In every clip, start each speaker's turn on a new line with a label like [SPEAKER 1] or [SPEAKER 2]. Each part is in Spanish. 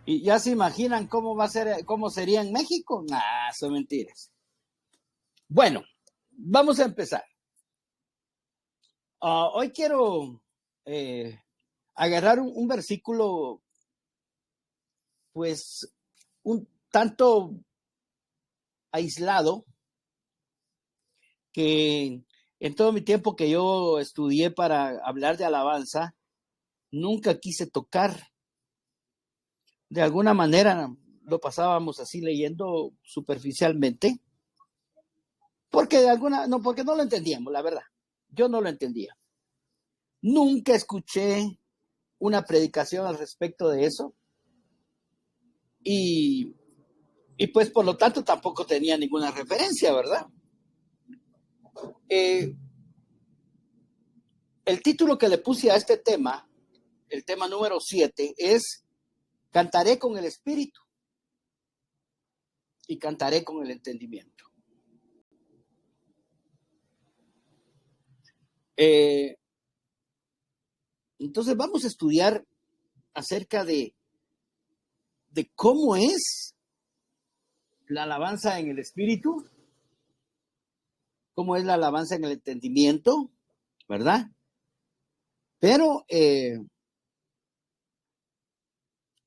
[SPEAKER 1] ¿Y ya se imaginan cómo va a ser, cómo sería en México? Nah, son mentiras. Bueno, vamos a empezar. Hoy quiero agarrar un versículo, pues, un tanto aislado, que en todo mi tiempo que yo estudié para hablar de alabanza, nunca quise tocar. De alguna manera lo pasábamos así leyendo superficialmente, porque porque no lo entendíamos, la verdad. Yo no lo entendía. Nunca escuché una predicación al respecto de eso y pues por lo tanto tampoco tenía ninguna referencia, ¿verdad? El título que le puse a este tema, el tema número 7, es Cantaré con el espíritu y cantaré con el entendimiento. Entonces vamos a estudiar acerca de cómo es la alabanza en el espíritu, cómo es la alabanza en el entendimiento, ¿verdad? Pero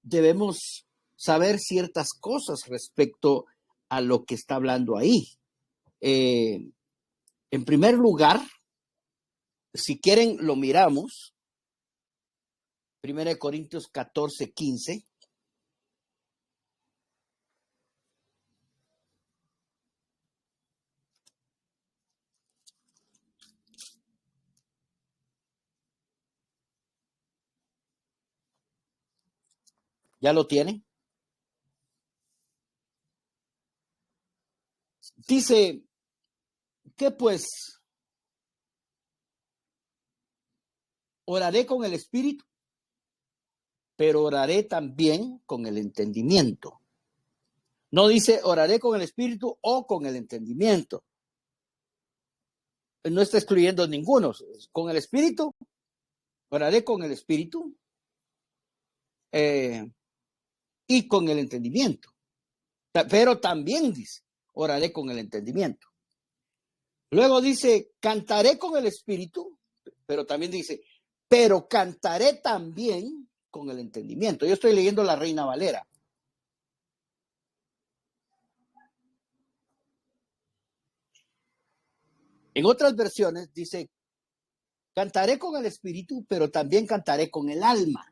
[SPEAKER 1] debemos saber ciertas cosas respecto a lo que está hablando ahí. En primer lugar, si quieren lo miramos, 1 Corintios 14:15. ¿Ya lo tienen? Dice, ¿qué pues? Oraré con el espíritu, pero oraré también con el entendimiento. No dice oraré con el espíritu o con el entendimiento. No está excluyendo ninguno. Con el espíritu, oraré con el espíritu y con el entendimiento. Pero también dice, oraré con el entendimiento. Luego dice, cantaré con el espíritu, pero también dice, pero cantaré también con el entendimiento. Yo estoy leyendo la Reina Valera. En otras versiones dice, cantaré con el espíritu, pero también cantaré con el alma.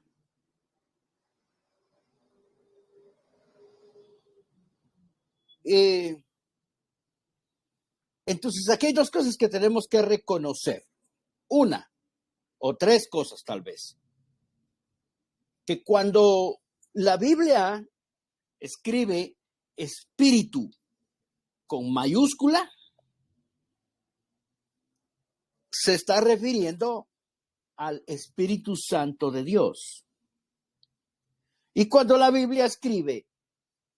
[SPEAKER 1] Entonces, aquí hay dos cosas que tenemos que reconocer. Una, o tres cosas tal vez. Que cuando la Biblia escribe espíritu con mayúscula, se está refiriendo al Espíritu Santo de Dios. Y cuando la Biblia escribe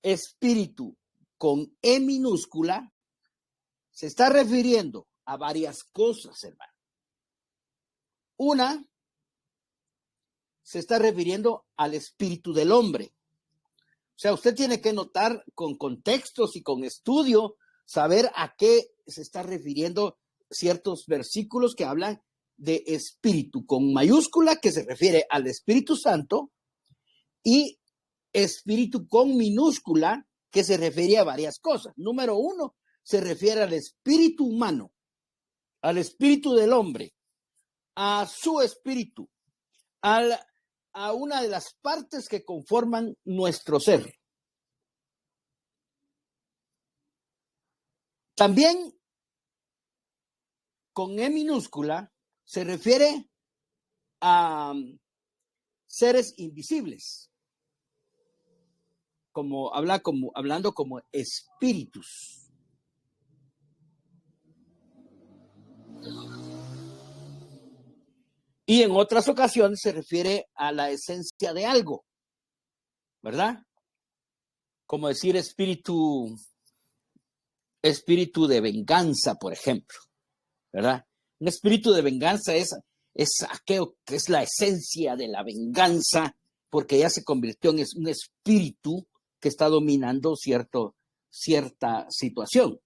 [SPEAKER 1] espíritu con E minúscula, se está refiriendo a varias cosas, hermano. Una, se está refiriendo al espíritu del hombre. O sea, usted tiene que notar con contextos y con estudio, saber a qué se está refiriendo ciertos versículos que hablan de espíritu con mayúscula, que se refiere al Espíritu Santo, y espíritu con minúscula, que se refiere a varias cosas. Número uno, se refiere al espíritu humano, al espíritu del hombre, a su espíritu, a una de las partes que conforman nuestro ser. También con E minúscula se refiere a seres invisibles, hablando como espíritus. Y en otras ocasiones se refiere a la esencia de algo, ¿verdad? Como decir espíritu de venganza, por ejemplo, ¿verdad? Un espíritu de venganza es aquello que es la esencia de la venganza porque ya se convirtió en un espíritu que está dominando cierta situación.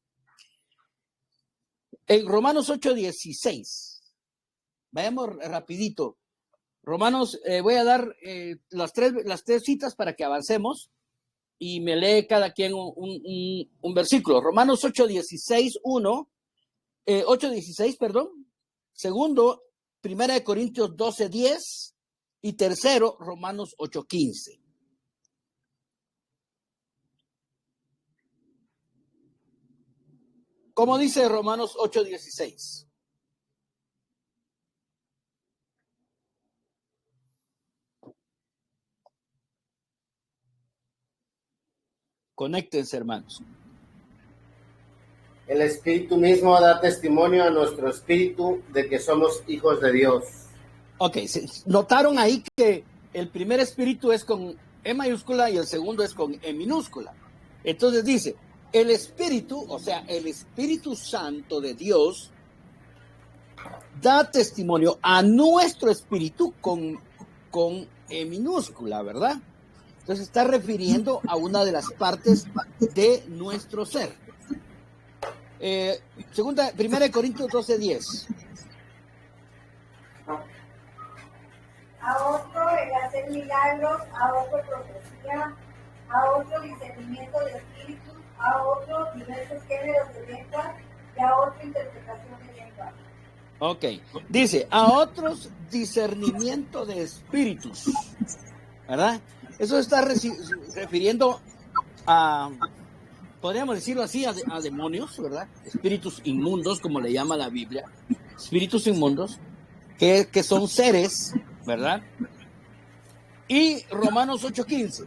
[SPEAKER 1] En Romanos 8:16, vayamos rapidito. Romanos, voy a dar las tres citas para que avancemos y me lee cada quien un versículo. Romanos 8:16, 8:16, perdón. Segundo, 1 Corintios 12:10 y tercero, Romanos 8:15. ¿Cómo dice Romanos 8:16? Conéctense, hermanos.
[SPEAKER 2] El Espíritu mismo da testimonio a nuestro espíritu de que somos hijos de Dios.
[SPEAKER 1] Ok, notaron ahí que el primer espíritu es con E mayúscula y el segundo es con E minúscula. Entonces dice, el espíritu, o sea, el Espíritu Santo de Dios, da testimonio a nuestro espíritu con E minúscula, ¿verdad? Entonces está refiriendo a una de las partes de nuestro ser. 1 Corintios 12:10.
[SPEAKER 3] A otro el hacer milagros, a otro profecía, a otro discernimiento de espíritus, a otro diversos géneros de lenguas y a otro interpretación de lenguas.
[SPEAKER 1] Ok, dice, a otros discernimiento de espíritus, ¿verdad? Eso está refiriendo a, podríamos decirlo así, a demonios, ¿verdad? Espíritus inmundos, como le llama la Biblia, espíritus inmundos, que son seres, ¿verdad? Y Romanos 8:15.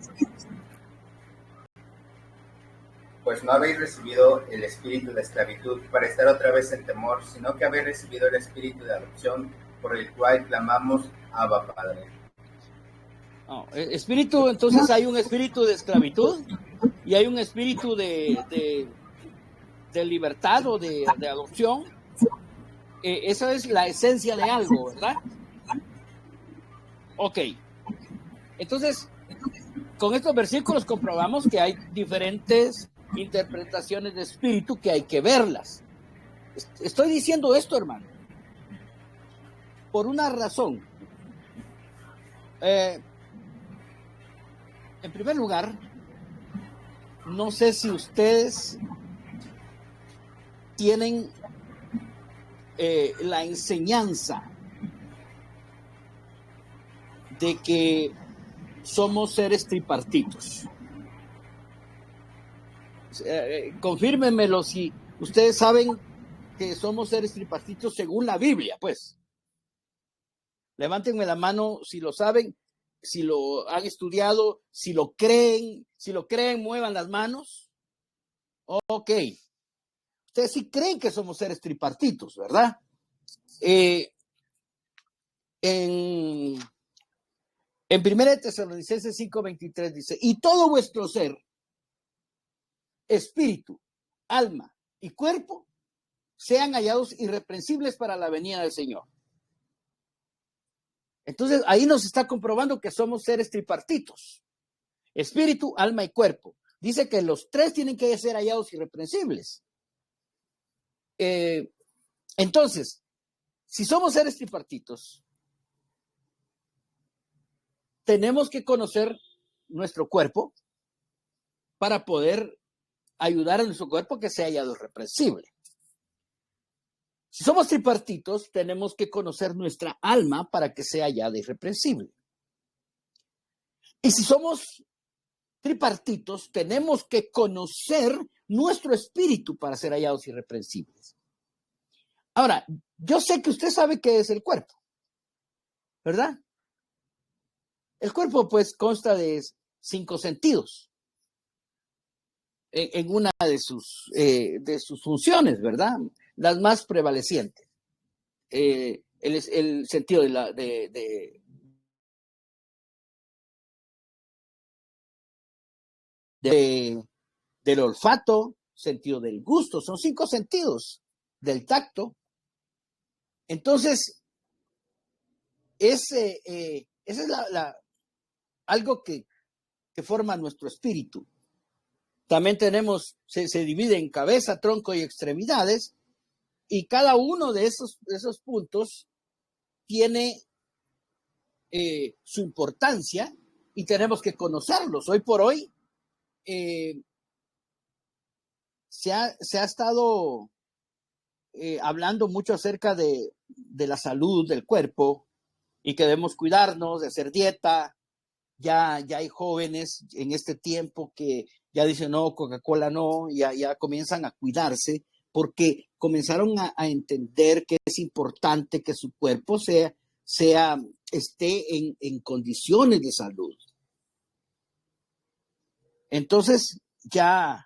[SPEAKER 4] Pues no habéis recibido el espíritu de esclavitud para estar otra vez en temor, sino que habéis recibido el espíritu de adopción, por el cual clamamos Abba, Padre.
[SPEAKER 1] Espíritu, entonces hay un espíritu de esclavitud y hay un espíritu de libertad o de adopción. Esa es la esencia de algo, ¿verdad? Ok. Entonces, con estos versículos comprobamos que hay diferentes interpretaciones de espíritu que hay que verlas. Estoy diciendo esto, hermano, por una razón. En primer lugar, no sé si ustedes tienen la enseñanza de que somos seres tripartitos. Confírmenmelo si ustedes saben que somos seres tripartitos según la Biblia, pues. Levántenme la mano si lo saben, si lo han estudiado, si lo creen, muevan las manos. Ok. Ustedes sí creen que somos seres tripartitos, ¿verdad? En 1 Tesalonicenses 5:23 dice, y todo vuestro ser, espíritu, alma y cuerpo, sean hallados irreprensibles para la venida del Señor. Entonces, ahí nos está comprobando que somos seres tripartitos, espíritu, alma y cuerpo. Dice que los tres tienen que ser hallados irreprensibles. Entonces, si somos seres tripartitos, tenemos que conocer nuestro cuerpo para poder ayudar a nuestro cuerpo que sea hallado irreprensible. Si somos tripartitos, tenemos que conocer nuestra alma para que sea hallada irreprensible. Y si somos tripartitos, tenemos que conocer nuestro espíritu para ser hallados irreprensibles. Ahora, yo sé que usted sabe qué es el cuerpo, ¿verdad? El cuerpo, pues, consta de 5 sentidos en una de sus funciones, ¿verdad? Las más prevalecientes. El sentido del olfato, sentido del gusto, son 5 sentidos, del tacto. Entonces, esa es algo que forma nuestro espíritu. También tenemos, se divide en cabeza, tronco y extremidades, y cada uno de esos puntos tiene su importancia y tenemos que conocerlos. Hoy por hoy se ha estado hablando mucho acerca de la salud del cuerpo y que debemos cuidarnos, de hacer dieta. Ya hay jóvenes en este tiempo que ya dicen no, Coca-Cola no, ya comienzan a cuidarse porque comenzaron a entender que es importante que su cuerpo esté en condiciones de salud. Entonces ya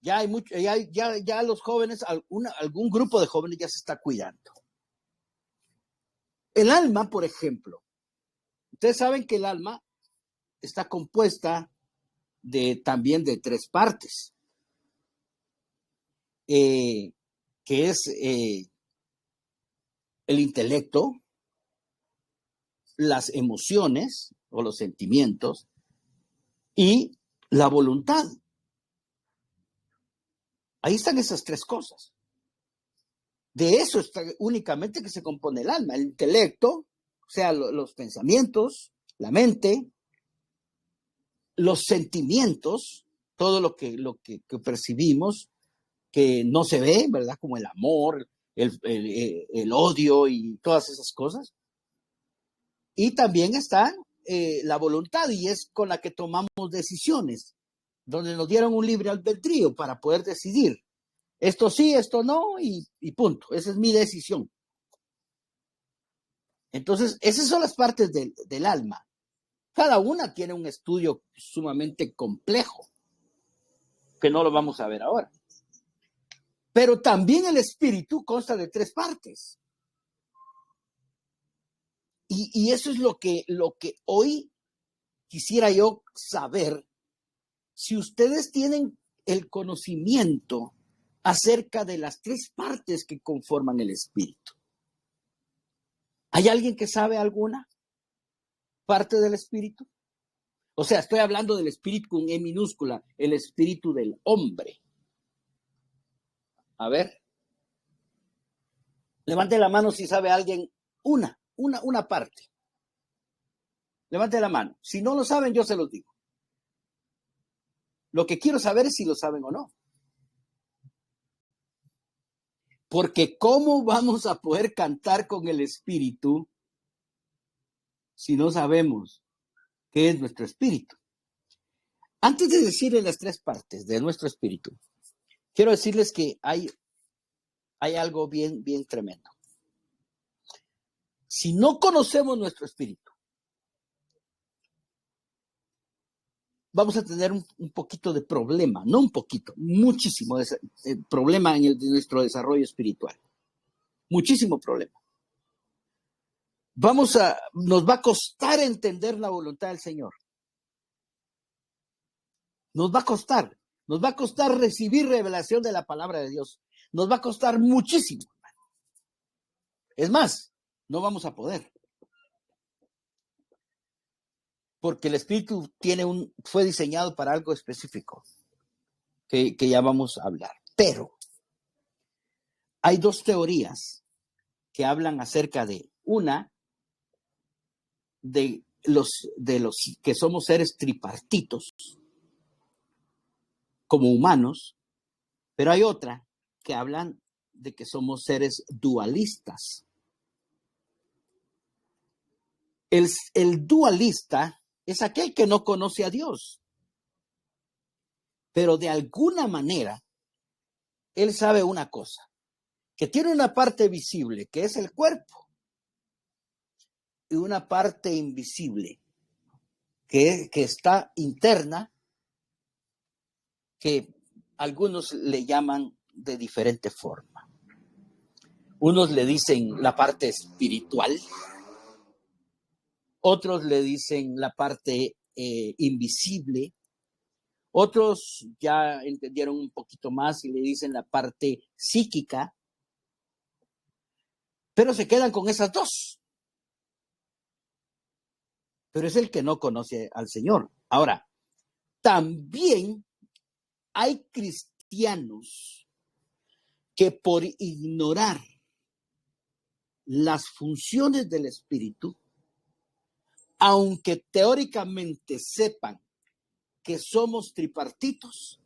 [SPEAKER 1] hay mucho, ya los jóvenes, algún grupo de jóvenes ya se está cuidando. El alma, por ejemplo, ustedes saben que el alma está compuesta también de 3 partes, que es el intelecto, las emociones o los sentimientos y la voluntad. Ahí están esas 3 cosas. De eso está únicamente que se compone el alma, el intelecto, o sea, los pensamientos, la mente, los sentimientos, todo lo que percibimos, que no se ve, ¿verdad? Como el amor, el odio y todas esas cosas. Y también está la voluntad, y es con la que tomamos decisiones, donde nos dieron un libre albedrío para poder decidir. Esto sí, esto no, y punto. Esa es mi decisión. Entonces, esas son las partes del alma. Cada una tiene un estudio sumamente complejo, que no lo vamos a ver ahora. Pero también el espíritu consta de 3 partes. Y eso es lo que hoy quisiera yo saber. Si ustedes tienen el conocimiento acerca de las 3 partes que conforman el espíritu. ¿Hay alguien que sabe alguna parte del espíritu? O sea, estoy hablando del espíritu con E minúscula, el espíritu del hombre. A ver. Levante la mano si sabe alguien una parte. Levante la mano. Si no lo saben, yo se los digo. Lo que quiero saber es si lo saben o no. Porque ¿cómo vamos a poder cantar con el espíritu si no sabemos qué es nuestro espíritu? Antes de decirles las 3 partes de nuestro espíritu, quiero decirles que hay algo bien tremendo. Si no conocemos nuestro espíritu, vamos a tener un poquito de problema, no un poquito, muchísimo problema en nuestro desarrollo espiritual. Muchísimo problema. Nos va a costar entender la voluntad del Señor. Nos va a costar recibir revelación de la palabra de Dios. Nos va a costar muchísimo. Es más, no vamos a poder. Porque el espíritu fue diseñado para algo específico que ya vamos a hablar. Pero hay 2 teorías que hablan acerca de los que somos seres tripartitos como humanos, pero hay otra que hablan de que somos seres dualistas. El dualista es aquel que no conoce a Dios, pero de alguna manera él sabe una cosa, que tiene una parte visible, que es el cuerpo, y una parte invisible, que está interna, que algunos le llaman de diferente forma. Unos le dicen la parte espiritual, otros le dicen la parte invisible, otros ya entendieron un poquito más y le dicen la parte psíquica, pero se quedan con esas 2. pero es el que no conoce al Señor. Ahora, también hay cristianos que por ignorar las funciones del Espíritu, aunque teóricamente sepan que somos tripartitos,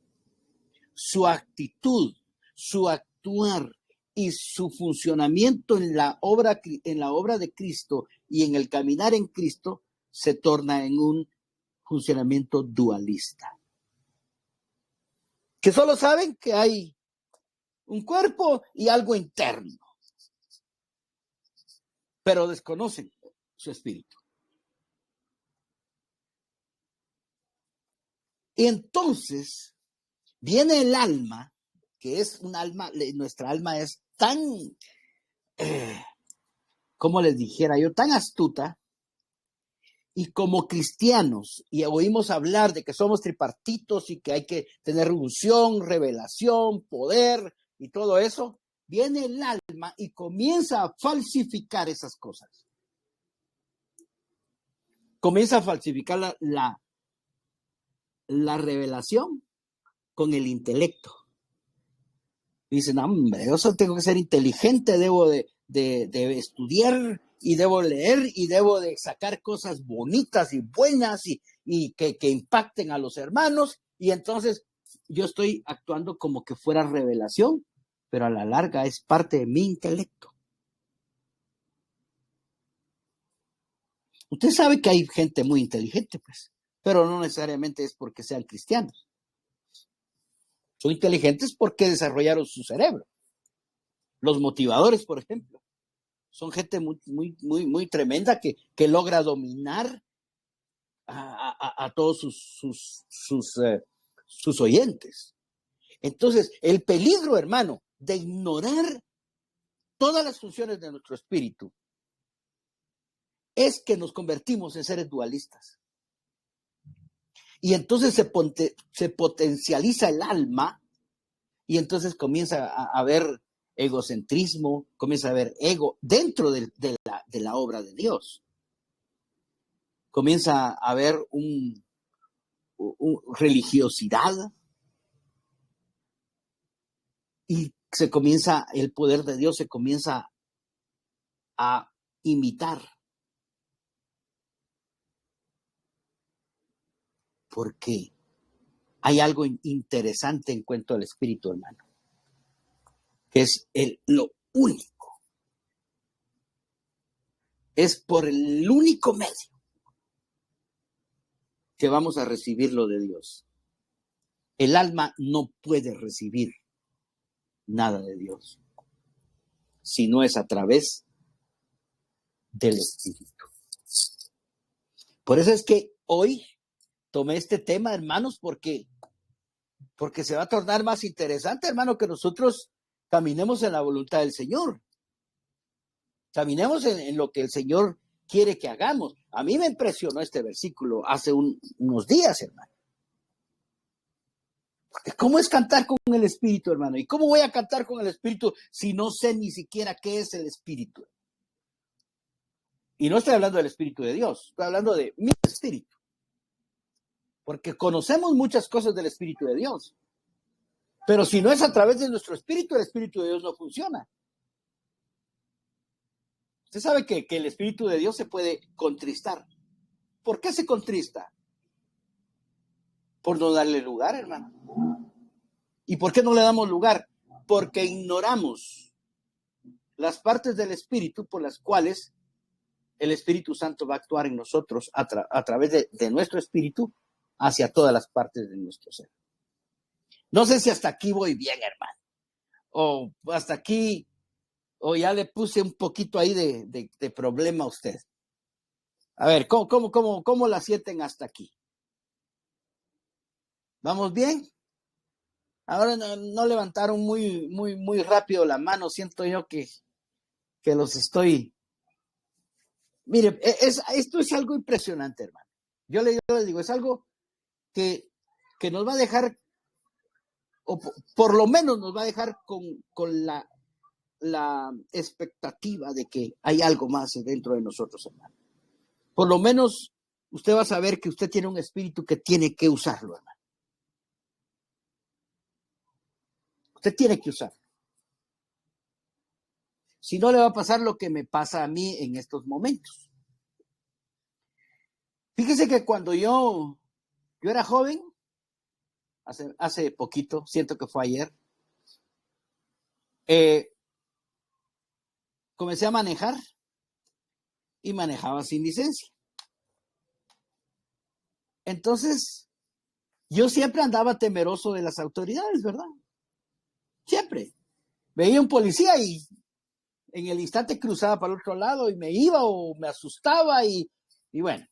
[SPEAKER 1] su actitud, su actuar y su funcionamiento en la obra de Cristo y en el caminar en Cristo se torna en un funcionamiento dualista. Que solo saben que hay un cuerpo y algo interno, pero desconocen su espíritu. Y entonces viene el alma, que es un alma, nuestra alma es tan, como les dijera yo, tan astuta, y como cristianos, y oímos hablar de que somos tripartitos y que hay que tener unción, revelación, poder y todo eso, viene el alma y comienza a falsificar esas cosas. Comienza a falsificar la revelación con el intelecto. Dicen, hombre, yo solo tengo que ser inteligente, debo de estudiar y debo leer y debo de sacar cosas bonitas y buenas y que impacten a los hermanos. Y entonces yo estoy actuando como que fuera revelación, pero a la larga es parte de mi intelecto. Usted sabe que hay gente muy inteligente, pues, pero no necesariamente es porque sean cristianos. Son inteligentes porque desarrollaron su cerebro. Los motivadores, por ejemplo, son gente muy tremenda que logra dominar a todos sus oyentes. Entonces, el peligro, hermano, de ignorar todas las funciones de nuestro espíritu es que nos convertimos en seres dualistas. Y entonces se potencializa el alma y entonces comienza a haber egocentrismo, comienza a haber ego dentro de la obra de Dios. Comienza a haber religiosidad y el poder de Dios se comienza a imitar. Porque hay algo interesante en cuanto al espíritu, hermano, que es lo único. Es por el único medio que vamos a recibir lo de Dios. El alma no puede recibir nada de Dios si no es a través del espíritu. Por eso es que hoy tomé este tema, hermanos, porque se va a tornar más interesante, hermano, que nosotros caminemos en la voluntad del Señor. Caminemos en lo que el Señor quiere que hagamos. A mí me impresionó este versículo hace unos días, hermano. Porque ¿cómo es cantar con el Espíritu, hermano? ¿Y cómo voy a cantar con el Espíritu si no sé ni siquiera qué es el Espíritu? Y no estoy hablando del Espíritu de Dios, estoy hablando de mi espíritu. Porque conocemos muchas cosas del Espíritu de Dios. Pero si no es a través de nuestro espíritu, el Espíritu de Dios no funciona. Usted sabe que el Espíritu de Dios se puede contristar. ¿Por qué se contrista? Por no darle lugar, hermano. ¿Y por qué no le damos lugar? Porque ignoramos las partes del Espíritu por las cuales el Espíritu Santo va a actuar en nosotros a través de nuestro espíritu hacia todas las partes de nuestro ser. No sé si hasta aquí voy bien, hermano. O hasta aquí, o ya le puse un poquito ahí de problema a usted. A ver, ¿cómo la sienten hasta aquí? ¿Vamos bien? Ahora no levantaron muy rápido la mano. Siento yo que los estoy... Mire, esto es algo impresionante, hermano. Yo les digo, es algo que nos va a dejar, o por lo menos nos va a dejar con la expectativa de que hay algo más dentro de nosotros, hermano. Por lo menos usted va a saber que usted tiene un espíritu que tiene que usarlo, hermano. Usted tiene que usarlo. Si no, le va a pasar lo que me pasa a mí en estos momentos. Fíjese que cuando yo era joven, hace poquito, siento que fue ayer, comencé a manejar y manejaba sin licencia. Entonces, yo siempre andaba temeroso de las autoridades, ¿verdad? Siempre. Veía un policía y en el instante cruzaba para el otro lado y me iba o me asustaba y bueno,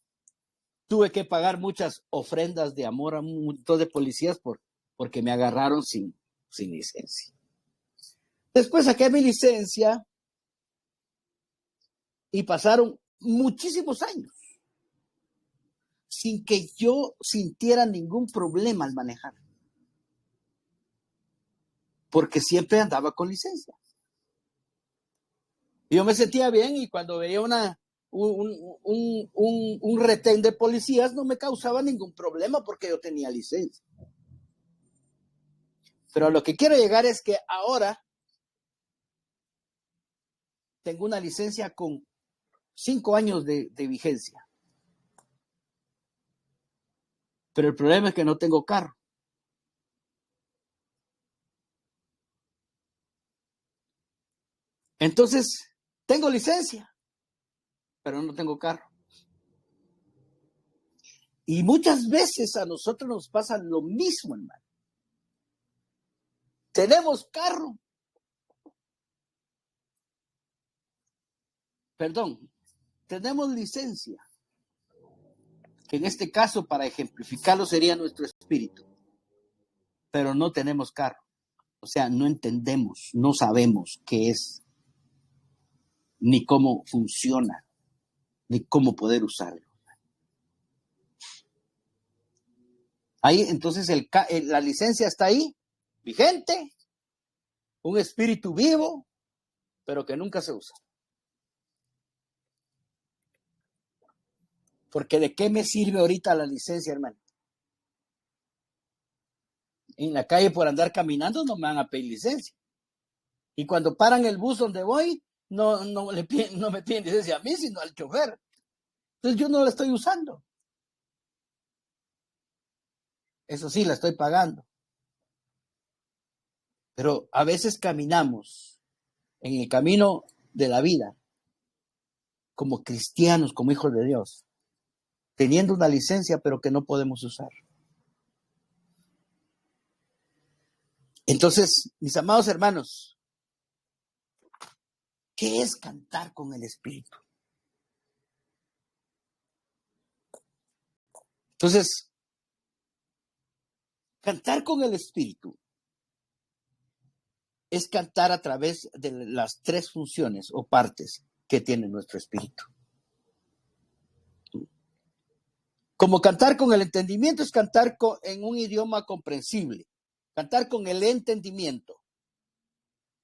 [SPEAKER 1] tuve que pagar muchas ofrendas de amor a un montón de policías porque me agarraron sin licencia. Después saqué mi licencia y pasaron muchísimos años sin que yo sintiera ningún problema al manejar, porque siempre andaba con licencia. Yo me sentía bien y cuando veía un retén de policías no me causaba ningún problema porque yo tenía licencia. Pero a lo que quiero llegar es que ahora tengo una licencia con 5 años de vigencia. Pero el problema es que no tengo carro. Entonces, tengo licencia, pero no tengo carro. Y muchas veces a nosotros nos pasa lo mismo, hermano. Tenemos carro. Perdón, tenemos licencia, que en este caso, para ejemplificarlo, sería nuestro espíritu. Pero no tenemos carro. O sea, no entendemos, no sabemos qué es, ni cómo funciona, ni cómo poder usarlo. Ahí, entonces, la licencia está ahí, vigente, un espíritu vivo, pero que nunca se usa. Porque ¿de qué me sirve ahorita la licencia, hermano? En la calle por andar caminando no me van a pedir licencia. Y cuando paran el bus donde voy, no me piden licencia a mí, sino al chofer. Entonces yo no la estoy usando. Eso sí, la estoy pagando. Pero a veces caminamos en el camino de la vida como cristianos, como hijos de Dios, teniendo una licencia, pero que no podemos usar. Entonces, mis amados hermanos, ¿qué es cantar con el Espíritu? Entonces, cantar con el Espíritu es cantar a través de las 3 funciones o partes que tiene nuestro espíritu. Como cantar con el entendimiento es cantar en un idioma comprensible. Cantar con el entendimiento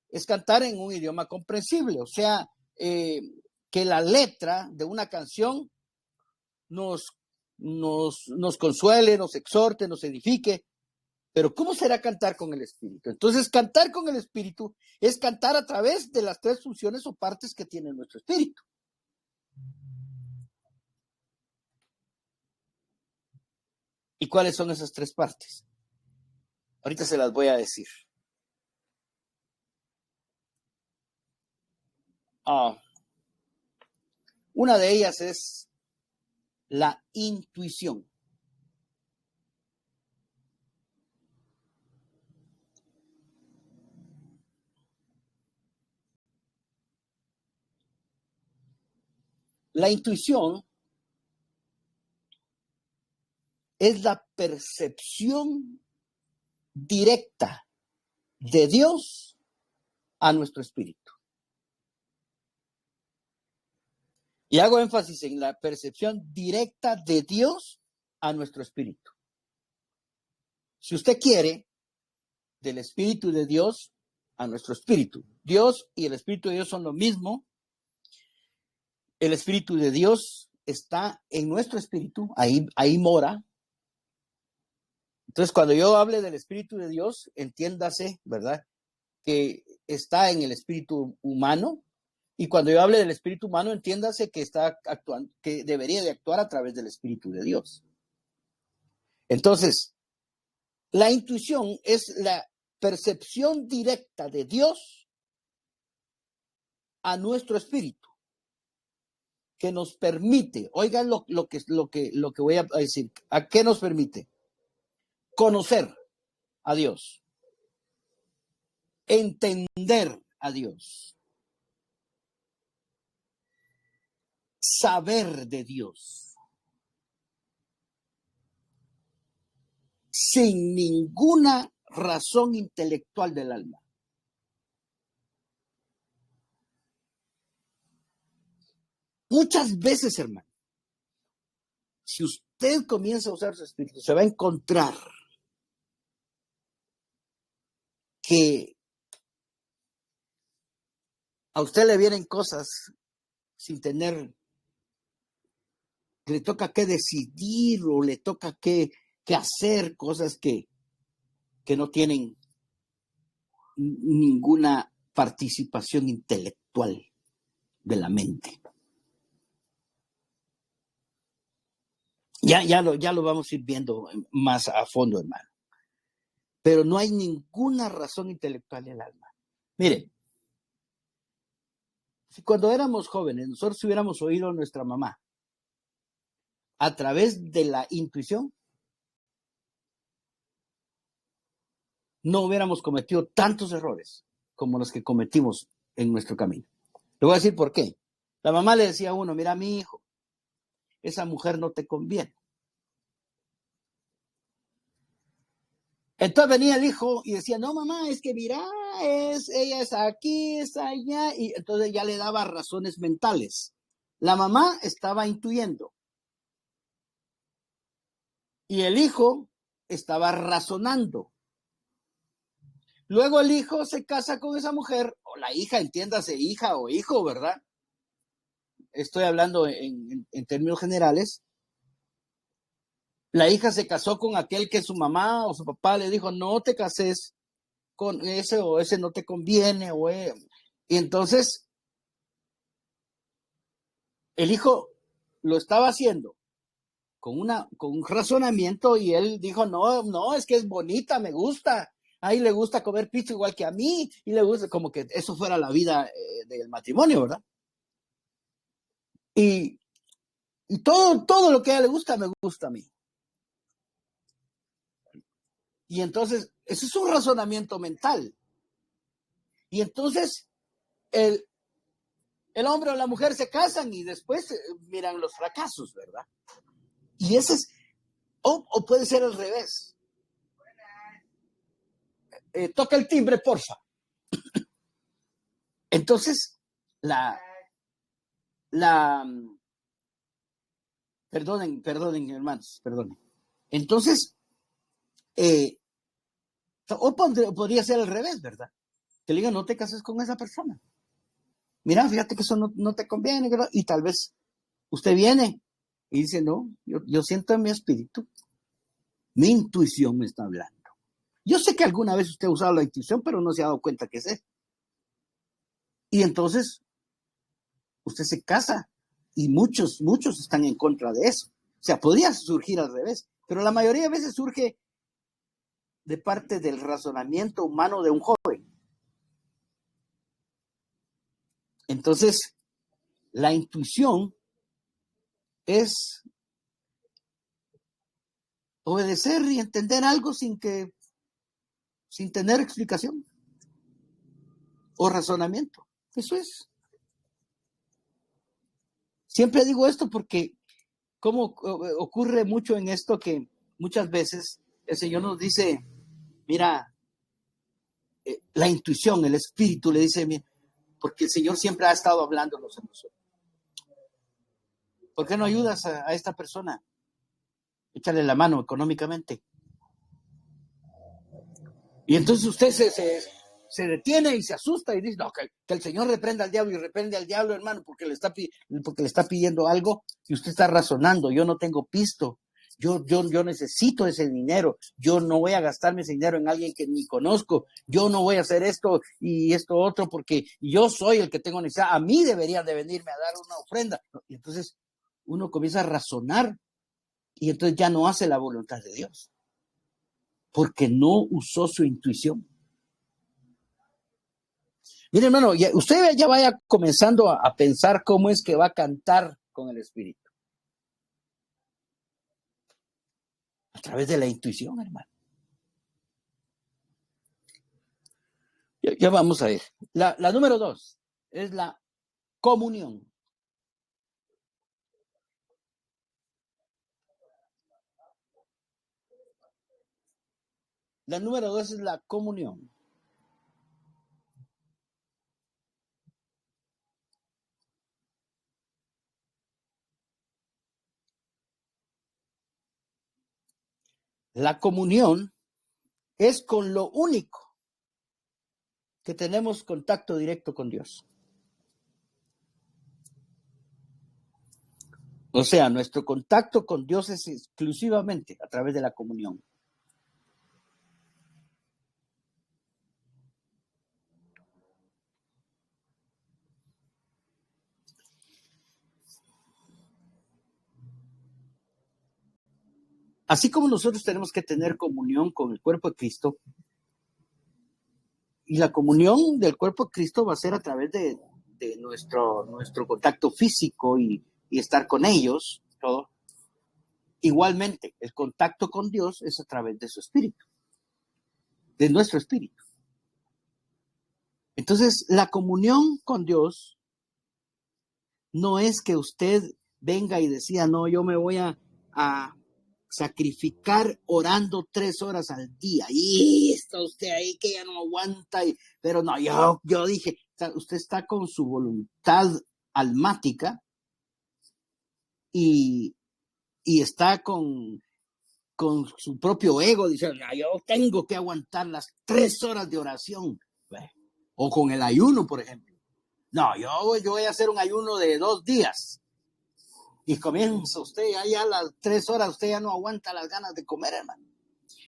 [SPEAKER 1] es cantar en un idioma comprensible. O sea, que la letra de una canción nos consuele, nos exhorte, nos edifique. Pero ¿cómo será cantar con el Espíritu? Entonces, cantar con el Espíritu es cantar a través de las 3 funciones o partes que tiene nuestro espíritu. ¿Y cuáles son esas 3 partes? Ahorita se las voy a decir. Una de ellas es la intuición. La intuición es la percepción directa de Dios a nuestro espíritu. Y hago énfasis en la percepción directa de Dios a nuestro espíritu. Si usted quiere, del Espíritu de Dios a nuestro espíritu. Dios y el Espíritu de Dios son lo mismo. El Espíritu de Dios está en nuestro espíritu, ahí mora. Entonces, cuando yo hable del Espíritu de Dios, entiéndase, ¿verdad?, que está en el espíritu humano. Y cuando yo hable del espíritu humano, entiéndase que está actuando, que debería de actuar a través del Espíritu de Dios. Entonces, la intuición es la percepción directa de Dios a nuestro espíritu, que nos permite, oigan lo que voy a decir, ¿a qué nos permite? Conocer a Dios, entender a Dios, saber de Dios, sin ninguna razón intelectual del alma. Muchas veces, hermano, si usted comienza a usar su espíritu, se va a encontrar que a usted le vienen cosas sin tener, le toca que decidir o le toca que hacer cosas que no tienen ninguna participación intelectual de la mente. Ya lo vamos a ir viendo más a fondo, hermano. Pero no hay ninguna razón intelectual en el alma. Mire, si cuando éramos jóvenes nosotros hubiéramos oído a nuestra mamá a través de la intuición, no hubiéramos cometido tantos errores como los que cometimos en nuestro camino. Le voy a decir por qué. La mamá le decía a uno, mira, mi hijo, esa mujer no te conviene. Entonces venía el hijo y decía, no, mamá, es que mira, ella es aquí, es allá, y entonces ya le daba razones mentales. La mamá estaba intuyendo y el hijo estaba razonando. Luego el hijo se casa con esa mujer, o la hija, entiéndase, hija o hijo, ¿verdad? Estoy hablando en términos generales. La hija se casó con aquel que su mamá o su papá le dijo, no te cases con ese o ese no te conviene. Y entonces el hijo lo estaba haciendo con un razonamiento y él dijo, no, es que es bonita, me gusta. A él le gusta comer pizza igual que a mí y le gusta, como que eso fuera la vida del matrimonio, ¿verdad? Y todo lo que a ella le gusta, me gusta a mí. Y entonces, ese es un razonamiento mental. Y entonces, el hombre o la mujer se casan y después miran los fracasos, ¿verdad? Y ese es, o puede ser al revés. Toca el timbre, porfa. Entonces, perdonen, hermanos, perdonen. Entonces, o podría ser al revés, ¿verdad? Que le digan, no te cases con esa persona. Mira, fíjate que eso no te conviene, ¿verdad? Y tal vez usted viene y dice, no, yo siento en mi espíritu, mi intuición me está hablando. Yo sé que alguna vez usted ha usado la intuición, pero no se ha dado cuenta que es eso. Y entonces, usted se casa y muchos están en contra de eso. O sea, podría surgir al revés, pero la mayoría de veces surge de parte del razonamiento humano de un joven. Entonces, la intuición es obedecer y entender algo sin tener explicación o razonamiento. Eso es. Siempre digo esto porque como ocurre mucho en esto que muchas veces el Señor nos dice, mira, la intuición, el espíritu le dice, mira, porque el Señor siempre ha estado hablándonos a nosotros. ¿Por qué no ayudas a esta persona? Échale la mano económicamente. Y entonces usted se detiene y se asusta y dice, no, que el Señor reprenda al diablo y reprende al diablo, hermano, porque le está pidiendo algo y usted está razonando, yo no tengo pisto, yo necesito ese dinero, yo no voy a gastarme ese dinero en alguien que ni conozco, yo no voy a hacer esto y esto otro porque yo soy el que tengo necesidad, a mí deberían de venirme a dar una ofrenda. Y entonces uno comienza a razonar y entonces ya no hace la voluntad de Dios, porque no usó su intuición. Mire, hermano, usted ya vaya comenzando a pensar cómo es que va a cantar con el Espíritu. A través de la intuición, hermano. Ya vamos a ver. La número 2 es la comunión. La número 2 es la comunión. La comunión es con lo único que tenemos contacto directo con Dios. O sea, nuestro contacto con Dios es exclusivamente a través de la comunión. Así como nosotros tenemos que tener comunión con el cuerpo de Cristo, y la comunión del cuerpo de Cristo va a ser a través de nuestro contacto físico y estar con ellos, todo. Igualmente, el contacto con Dios es a través de su espíritu, de nuestro espíritu. Entonces, la comunión con Dios no es que usted venga y decida, no, yo me voy a sacrificar orando 3 horas al día. Y está usted ahí que ya no aguanta. Pero no, yo dije, usted está con su voluntad almática y está con su propio ego diciendo, yo tengo que aguantar las 3 horas de oración. O con el ayuno, por ejemplo. No, yo voy a hacer un ayuno de 2 días. Y comienza usted allá a las 3 horas, usted ya no aguanta las ganas de comer, hermano.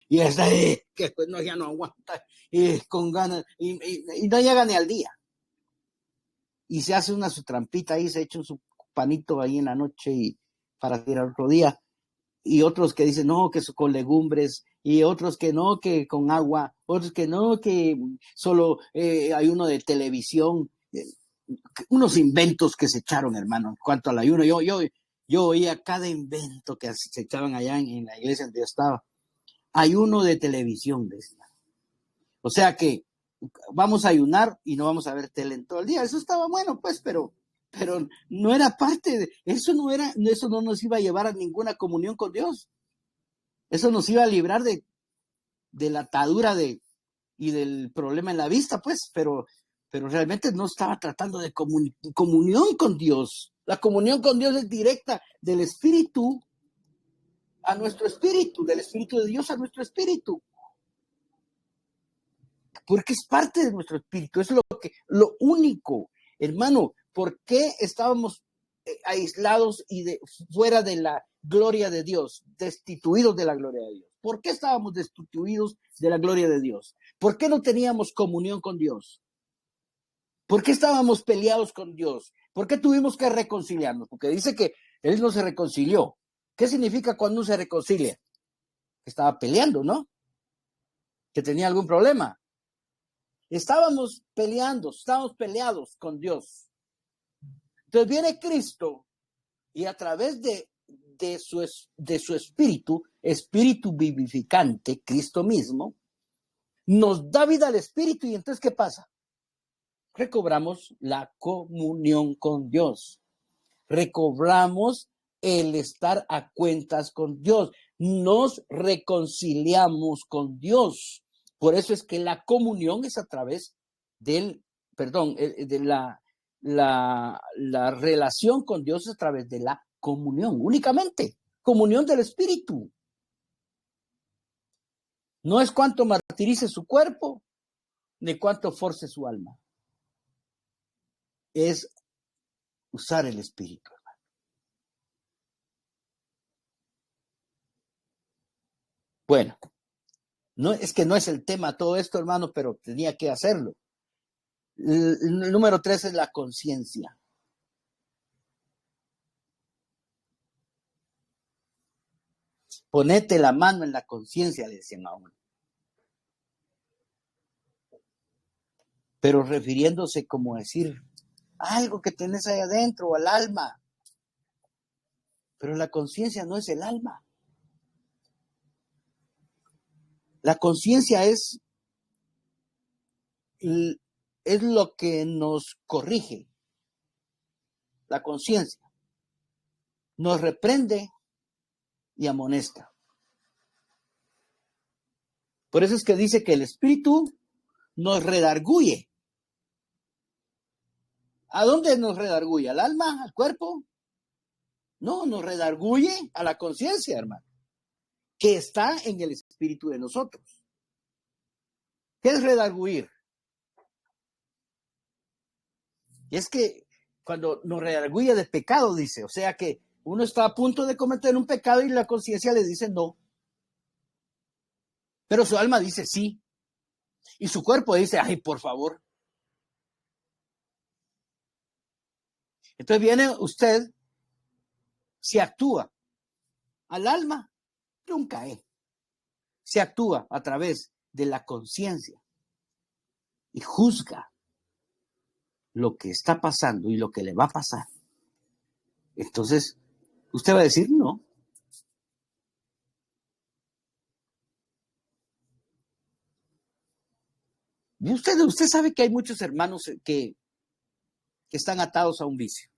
[SPEAKER 1] Y está ahí, que pues no, ya no aguanta, y con ganas, y no llega ni al día. Y se hace su trampita ahí, se echa su panito ahí en la noche y para ir al otro día. Y otros que dicen, no, que con legumbres, y otros que no, que con agua, otros que no, que solo hay uno de televisión. Unos inventos que se echaron, hermano, en cuanto al ayuno. Yo oía cada invento que se echaban allá en la iglesia donde yo estaba. Ayuno de televisión, decía. O sea que vamos a ayunar y no vamos a ver tele en todo el día. Eso estaba bueno, pues, pero no era parte de eso, eso no nos iba a llevar a ninguna comunión con Dios. Eso nos iba a librar de la atadura y del problema en la vista, pues, pero realmente no estaba tratando de comunión con Dios. La comunión con Dios es directa del espíritu a nuestro espíritu, del espíritu de Dios a nuestro espíritu. Porque es parte de nuestro espíritu, es lo único. Hermano, ¿por qué estábamos aislados y fuera de la gloria de Dios, destituidos de la gloria de Dios? ¿Por qué estábamos destituidos de la gloria de Dios? ¿Por qué no teníamos comunión con Dios? ¿Por qué estábamos peleados con Dios? ¿Por qué tuvimos que reconciliarnos? Porque dice que Él no se reconcilió. ¿Qué significa cuando uno se reconcilia? Que estaba peleando, ¿no? Que tenía algún problema. Estábamos peleados con Dios. Entonces viene Cristo y a través de su espíritu vivificante, Cristo mismo, nos da vida al espíritu. Y entonces, ¿qué pasa? Recobramos la comunión con Dios. Recobramos el estar a cuentas con Dios. Nos reconciliamos con Dios. Por eso es que la comunión es a través de la relación con Dios es a través de la comunión, únicamente. Comunión del espíritu. No es cuánto martirice su cuerpo, ni cuánto force su alma. Es usar el espíritu, hermano. Bueno, no es que no es el tema todo esto, hermano, pero tenía que hacerlo. El número 3 es la conciencia. Ponete la mano en la conciencia, le decían a uno. Pero refiriéndose como decir algo que tenés ahí adentro, al alma. Pero la conciencia no es el alma. La conciencia es lo que nos corrige. La conciencia nos reprende y amonesta. Por eso es que dice que el espíritu nos redarguye. ¿A dónde nos redarguye? ¿Al alma? ¿Al cuerpo? No, nos redarguye a la conciencia, hermano, que está en el espíritu de nosotros. ¿Qué es redarguir? Y es que cuando nos redarguye de pecado, dice, o sea que uno está a punto de cometer un pecado y la conciencia le dice no. Pero su alma dice sí. Y su cuerpo dice, ay, por favor. Entonces viene usted, se actúa al alma, nunca es. Se actúa a través de la conciencia y juzga lo que está pasando y lo que le va a pasar. Entonces, usted va a decir no. Y usted sabe que hay muchos hermanos que están atados a un vicio.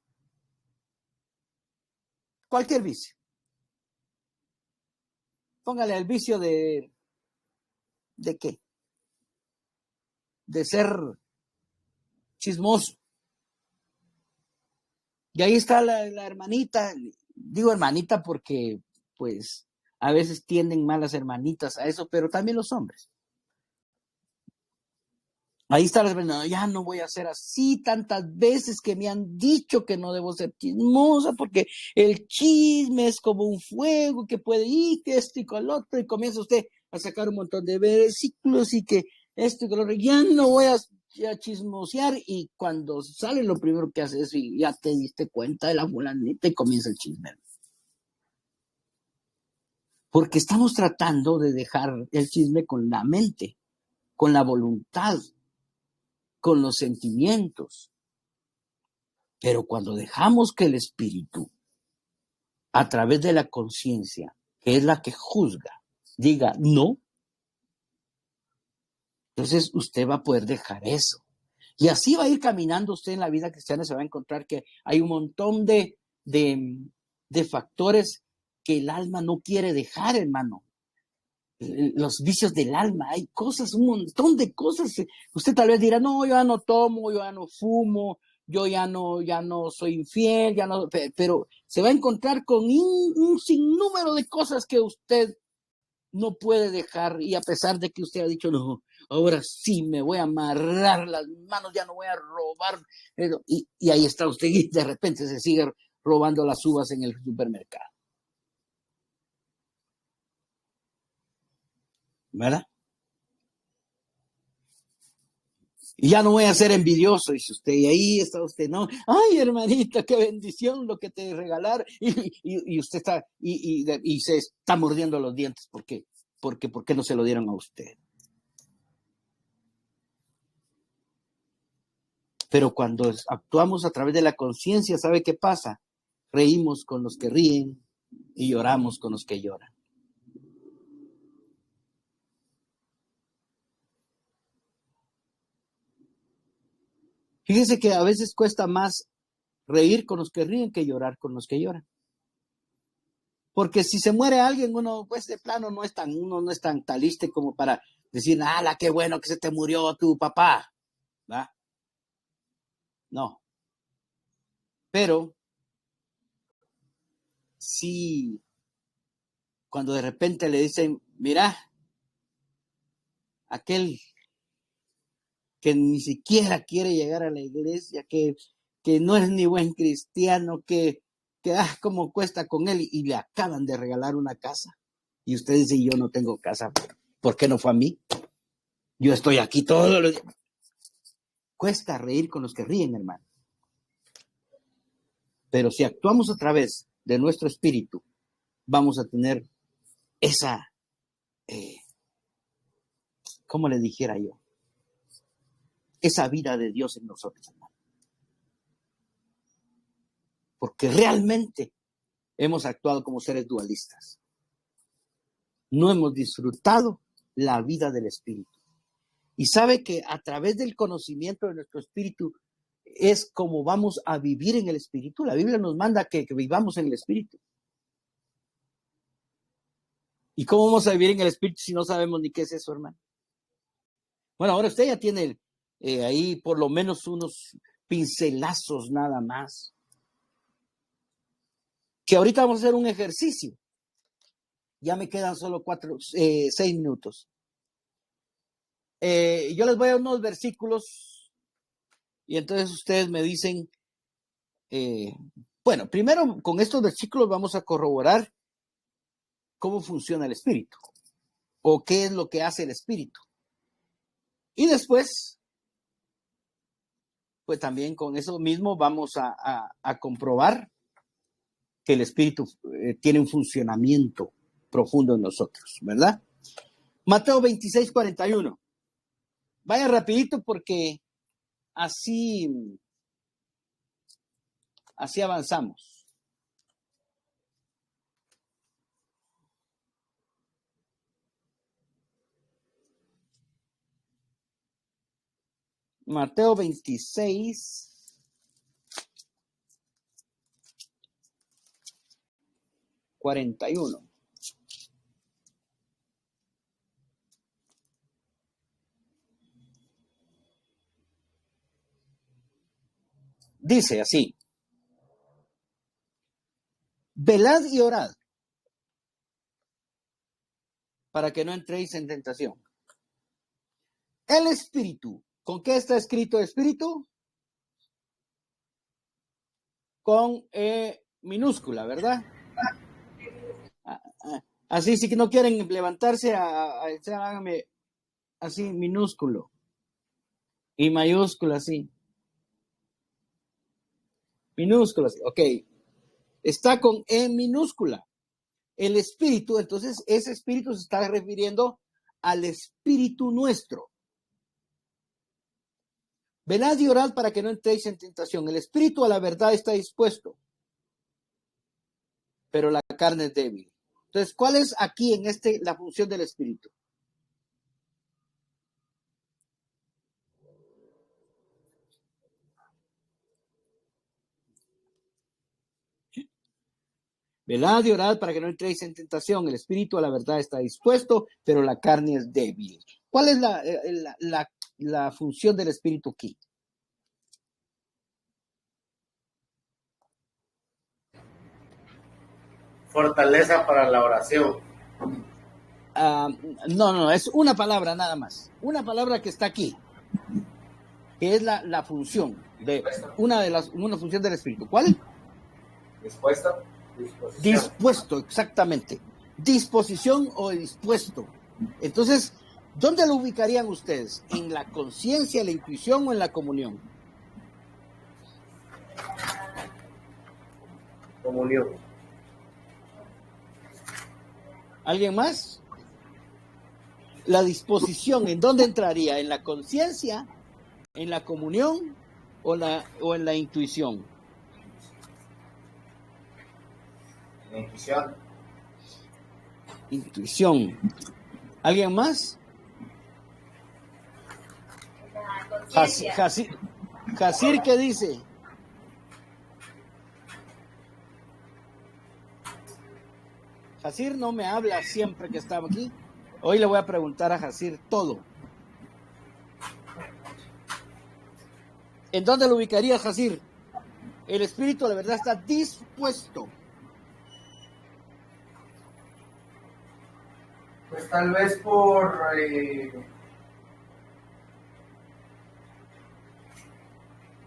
[SPEAKER 1] Cualquier vicio. Póngale el vicio ¿de qué? De ser chismoso. Y ahí está la hermanita, digo hermanita porque pues a veces tienden malas hermanitas a eso, pero también los hombres. Ahí está la hermana, ya no voy a ser así, tantas veces que me han dicho que no debo ser chismosa porque el chisme es como un fuego que puede ir, que esto y con lo otro, y comienza usted a sacar un montón de versículos y que esto y con lo otro, ya no voy a chismosear, y cuando sale lo primero que hace es y ya te diste cuenta de la fulanita y comienza el chisme. Porque estamos tratando de dejar el chisme con la mente, con la voluntad, con los sentimientos. Pero cuando dejamos que el espíritu, a través de la conciencia, que es la que juzga, diga no, entonces usted va a poder dejar eso. Y así va a ir caminando usted en la vida cristiana, se va a encontrar que hay un montón de factores que el alma no quiere dejar, hermano. Los vicios del alma, hay cosas, un montón de cosas. Usted tal vez dirá, no, yo ya no tomo, yo ya no fumo, yo ya no soy infiel, ya no, pero se va a encontrar con un sinnúmero de cosas que usted no puede dejar, y a pesar de que usted ha dicho, no, ahora sí me voy a amarrar las manos, ya no voy a robar, y ahí está usted y de repente se sigue robando las uvas en el supermercado. ¿Verdad? Y ya no voy a ser envidioso, dice usted, y ahí está usted, no, ay, hermanita, qué bendición lo que te regalar, y usted está, y se está mordiendo los dientes, ¿por qué? ¿Por qué no se lo dieron a usted? Pero cuando actuamos a través de la conciencia, ¿sabe qué pasa? Reímos con los que ríen y lloramos con los que lloran. Fíjese que a veces cuesta más reír con los que ríen que llorar con los que lloran. Porque si se muere alguien, uno pues de plano uno no es tan taliste como para decir, ¡ala, qué bueno que se te murió tu papá! ¿verdad? No. Pero sí, cuando de repente le dicen, mira, aquel que ni siquiera quiere llegar a la iglesia, que no es ni buen cristiano, que cómo cuesta con él, y le acaban de regalar una casa. Y usted dice, yo no tengo casa, ¿por qué no fue a mí? Yo estoy aquí todos los días. Cuesta reír con los que ríen, hermano. Pero si actuamos a través de nuestro espíritu, vamos a tener esa, ¿cómo le dijera yo? Esa vida de Dios en nosotros, hermano. Porque realmente hemos actuado como seres dualistas. No hemos disfrutado la vida del espíritu. Y sabe que a través del conocimiento de nuestro espíritu es como vamos a vivir en el espíritu. La Biblia nos manda que vivamos en el espíritu. ¿Y cómo vamos a vivir en el espíritu si no sabemos ni qué es eso, hermano? Bueno, ahora usted ya tiene ahí por lo menos unos pincelazos nada más. Que ahorita vamos a hacer un ejercicio. Ya me quedan solo 6 minutos. Yo les voy a dar unos versículos y entonces ustedes me dicen, bueno, primero con estos versículos vamos a corroborar cómo funciona el espíritu o qué es lo que hace el espíritu. Y después, pues también con eso mismo vamos a comprobar que el espíritu tiene un funcionamiento profundo en nosotros, ¿verdad? Mateo 26, 41. Vaya rapidito porque así avanzamos. Mateo 26, 41. Dice así: velad y orad para que no entréis en tentación. El espíritu, ¿con qué está escrito espíritu? Con E minúscula, ¿verdad? Así, si que no quieren levantarse, háganme así, minúsculo. Y mayúscula, así. Minúscula, así. Ok. Está con E minúscula. El espíritu, entonces, ese espíritu se está refiriendo al espíritu nuestro. Velad y orad para que no entréis en tentación. El espíritu a la verdad está dispuesto, pero la carne es débil. Entonces, ¿cuál es aquí en la función del espíritu? Velad y orad para que no entréis en tentación. El espíritu a la verdad está dispuesto, pero la carne es débil. ¿Cuál es la función del espíritu aquí?
[SPEAKER 2] Fortaleza para la oración.
[SPEAKER 1] No, es una palabra nada más. Una palabra que está aquí, que es la función de una función del espíritu. ¿Cuál?
[SPEAKER 4] ¿Dispuesto?
[SPEAKER 1] Dispuesto, exactamente. Disposición o dispuesto. Entonces, ¿dónde lo ubicarían ustedes? ¿En la conciencia, la intuición o en la comunión?
[SPEAKER 2] Comunión.
[SPEAKER 1] ¿Alguien más? La disposición, ¿en dónde entraría? ¿En la conciencia, en la comunión o en la intuición?
[SPEAKER 4] La intuición.
[SPEAKER 1] Intuición. ¿Alguien más? Jacir, ¿qué dice? Jacir no me habla siempre que estaba aquí. Hoy le voy a preguntar a Jacir todo. ¿En dónde lo ubicaría, Jacir? El espíritu, la verdad, está dispuesto.
[SPEAKER 5] Pues tal vez por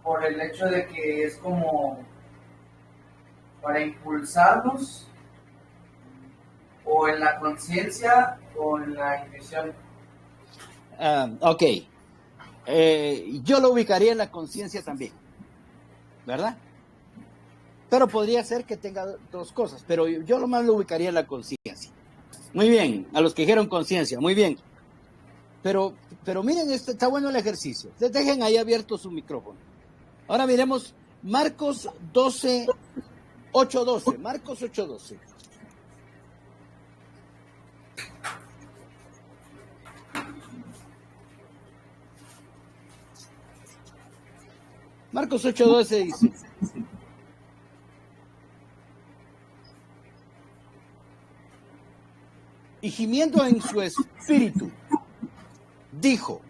[SPEAKER 5] por el hecho de que es como para impulsarnos o en la conciencia o en la intuición.
[SPEAKER 1] Ok. Yo lo ubicaría en la conciencia también, ¿verdad? Pero podría ser que tenga dos cosas, pero yo lo más lo ubicaría en la conciencia. Muy bien, a los que dijeron conciencia, muy bien. Pero miren, está bueno el ejercicio. Dejen ahí abierto su micrófono. Ahora miremos Marcos 12, 8:12. Marcos 8:12. Marcos 8:12 dice: y gimiendo en su espíritu, dijo,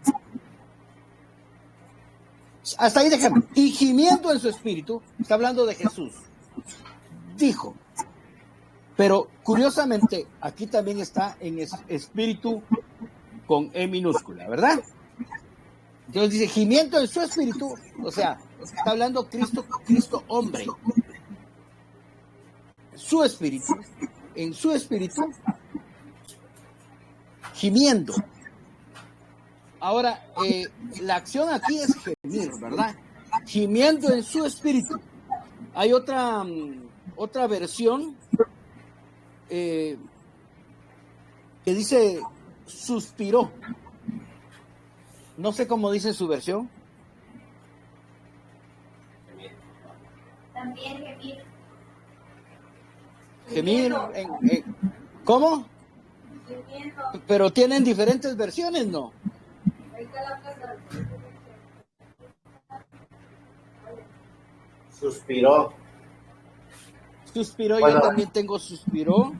[SPEAKER 1] hasta ahí déjame, y gimiendo en su espíritu, está hablando de Jesús, dijo, pero curiosamente, aquí también está en espíritu con E minúscula, ¿verdad? Entonces dice, gimiendo en su espíritu, o sea, está hablando Cristo hombre, su espíritu, en su espíritu, gimiendo. Ahora, la acción aquí es gemir, ¿verdad? Gimiendo en su espíritu. Hay otra versión que dice suspiró. No sé cómo dice su versión.
[SPEAKER 3] También gemir.
[SPEAKER 1] Gemir. ¿Cómo?
[SPEAKER 3] Gimiendo.
[SPEAKER 1] Pero tienen diferentes versiones, ¿no?
[SPEAKER 3] Ahí está la cosa.
[SPEAKER 2] Suspiró.
[SPEAKER 1] Suspiró,
[SPEAKER 2] Bueno.
[SPEAKER 1] yo también tengo suspiró.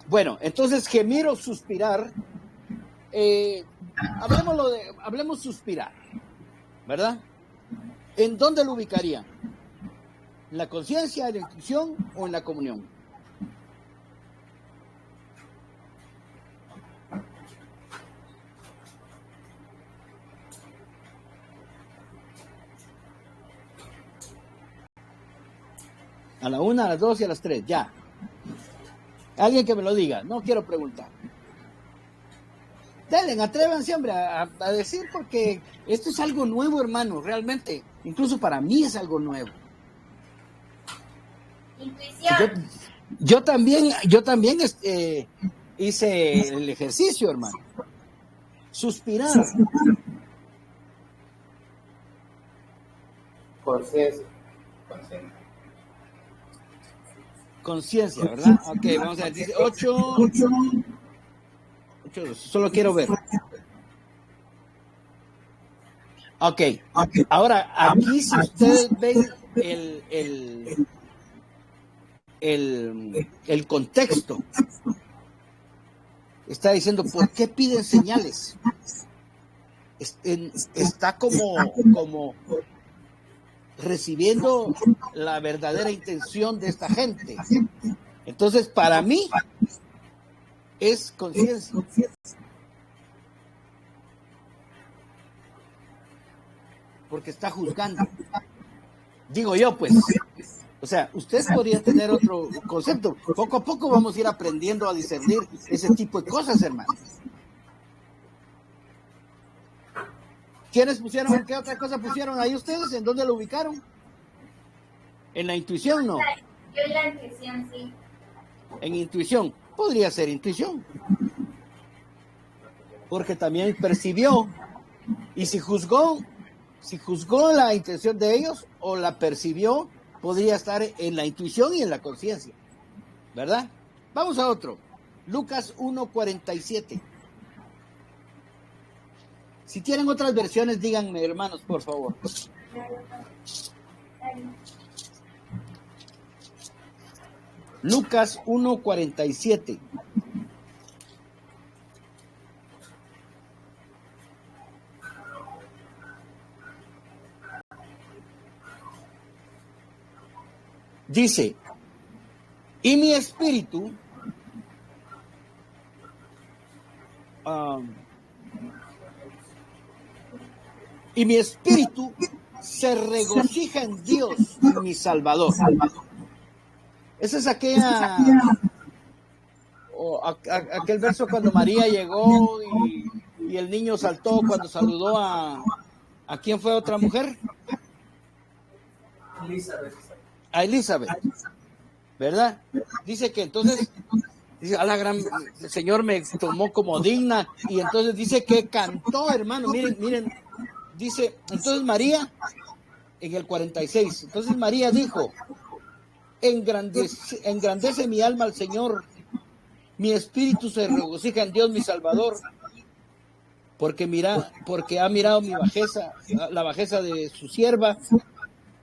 [SPEAKER 1] Bueno, entonces gemir o suspirar, hablemos suspirar, ¿verdad? ¿En dónde lo ubicaría? ¿En la conciencia, en la intuición o en la comunión? A la 1, a las 2 y a las 3, ya. Alguien que me lo diga, no quiero preguntar. Denle, atrévanse, hombre, a decir, porque esto es algo nuevo, hermano, realmente. Incluso para mí es algo nuevo.
[SPEAKER 3] Intuición.
[SPEAKER 1] Yo también hice el ejercicio, hermano. Suspirar.
[SPEAKER 2] Conciencia.
[SPEAKER 1] Conciencia, ¿verdad? Ok, vamos a ver. Dice 8, solo quiero ver. Ok. Ahora, aquí si ustedes ven el contexto, está diciendo, ¿por qué piden señales? Está como recibiendo la verdadera intención de esta gente. Entonces, para mí, es conciencia. Porque está juzgando. Digo yo, pues. O sea, ustedes podrían tener otro concepto. Poco a poco vamos a ir aprendiendo a discernir ese tipo de cosas, hermanos. ¿Quiénes pusieron? ¿Qué otra cosa pusieron ahí ustedes? ¿En dónde lo ubicaron? ¿En la intuición? No.
[SPEAKER 3] Yo en la intuición, sí.
[SPEAKER 1] En intuición. Podría ser intuición. Porque también percibió. Y si juzgó la intención de ellos o la percibió, podría estar en la intuición y en la conciencia. ¿Verdad? Vamos a otro. Lucas 1:47. Si tienen otras versiones, díganme, hermanos, por favor. Lucas 1:47. Dice, y mi espíritu y mi espíritu se regocija en Dios, mi Salvador. Esa es aquel verso cuando María llegó y el niño saltó cuando saludó ¿a quién fue otra mujer? A Elizabeth, ¿verdad? Dice que entonces, dice, el Señor me tomó como digna, y entonces dice que cantó, hermano, miren, dice, entonces María, en el 46, entonces María dijo, engrandece mi alma al Señor, mi espíritu se regocija en Dios mi Salvador, porque ha mirado mi bajeza, la bajeza de su sierva,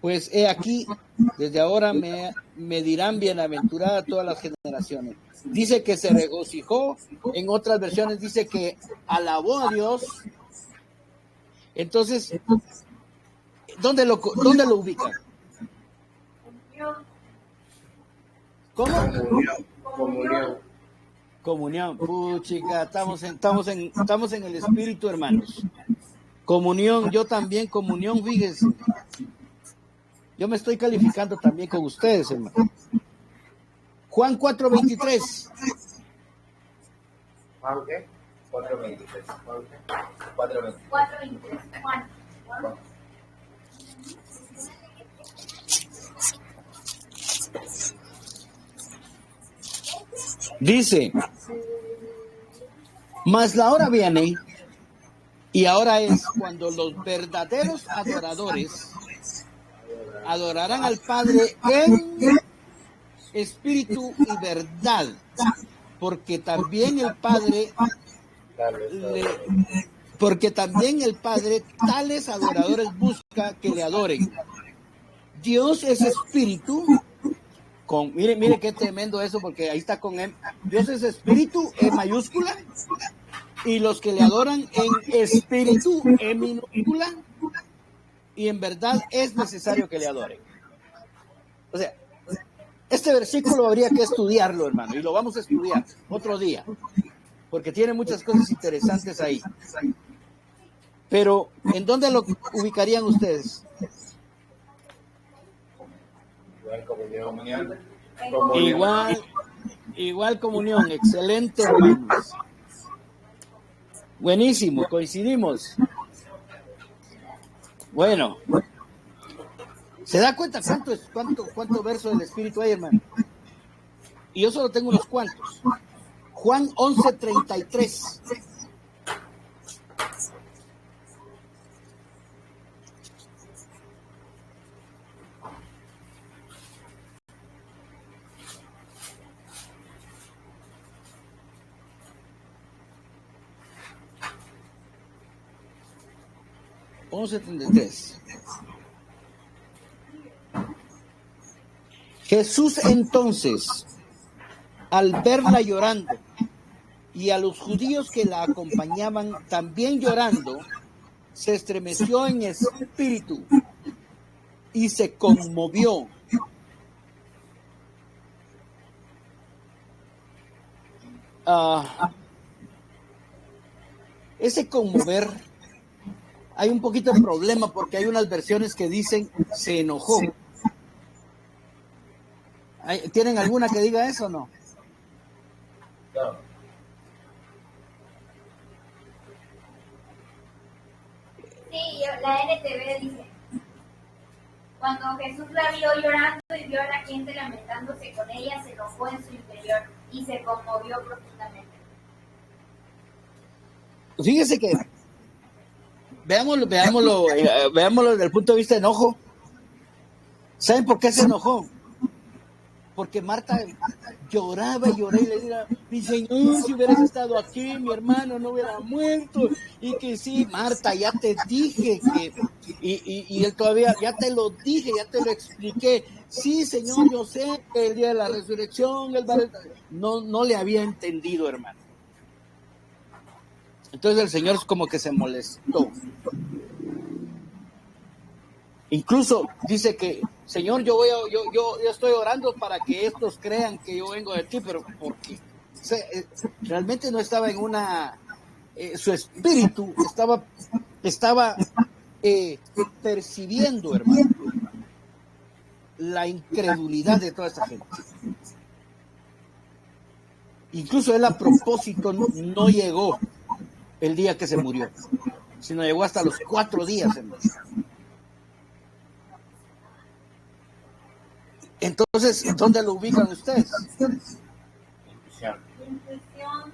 [SPEAKER 1] pues he aquí, desde ahora me dirán bienaventurada todas las generaciones. Dice que se regocijó, en otras versiones dice que alabó a Dios. Entonces, ¿dónde lo ubican? ¿Cómo? Comunión. Puchica, estamos en el espíritu, hermanos. Comunión, yo también comunión, fíjense. Yo me estoy calificando también con ustedes, hermano. Juan 4:23.
[SPEAKER 2] ¿Juan qué?
[SPEAKER 4] 4:23.
[SPEAKER 3] 4:23. Juan.
[SPEAKER 1] Dice, mas la hora viene, y ahora es cuando los verdaderos adoradores adorarán al Padre en espíritu y verdad, porque también el Padre tales adoradores busca que le adoren. Dios es espíritu. Mire qué tremendo eso, porque ahí está con M. Dios es espíritu, E mayúscula, y los que le adoran en espíritu, E minúscula, y en verdad es necesario que le adoren. O sea, este versículo habría que estudiarlo, hermano, y lo vamos a estudiar otro día, porque tiene muchas cosas interesantes ahí. Pero, ¿en dónde lo ubicarían ustedes?
[SPEAKER 2] Comunión.
[SPEAKER 1] Igual comunión, excelente, hermanos. Buenísimo, coincidimos. Bueno, ¿se da cuenta cuánto verso del Espíritu hay, hermano? Y yo solo tengo unos cuantos. Juan 11:33. Jesús entonces, al verla llorando, y a los judíos que la acompañaban también llorando, se estremeció en espíritu y se conmovió. Ese conmover, hay un poquito de problema porque hay unas versiones que dicen se enojó. ¿Tienen alguna que diga eso o no?
[SPEAKER 4] No.
[SPEAKER 3] Sí, la NTV dice, cuando Jesús la vio llorando y vio a la gente lamentándose con ella, se enojó en su interior y se conmovió profundamente.
[SPEAKER 1] Fíjese que veámoslo desde el punto de vista de enojo. ¿Saben por qué se enojó? Porque Marta lloraba y le decía, mi Señor, si hubieras estado aquí, mi hermano no hubiera muerto. Y que sí, Marta, ya te dije que, y él todavía, ya te lo dije, ya te lo expliqué. Sí, Señor, yo sé que el día de la resurrección, no le había entendido, hermano. Entonces el Señor como que se molestó. Incluso dice que, Señor, yo estoy orando para que estos crean que yo vengo de ti, pero porque realmente no estaba en su espíritu estaba percibiendo, hermano, la incredulidad de toda esta gente. Incluso él a propósito no llegó el día que se murió, sino llegó hasta los 4 días, hermano. Entonces, ¿dónde lo ubican ustedes?
[SPEAKER 4] Intuición.
[SPEAKER 3] Intuición.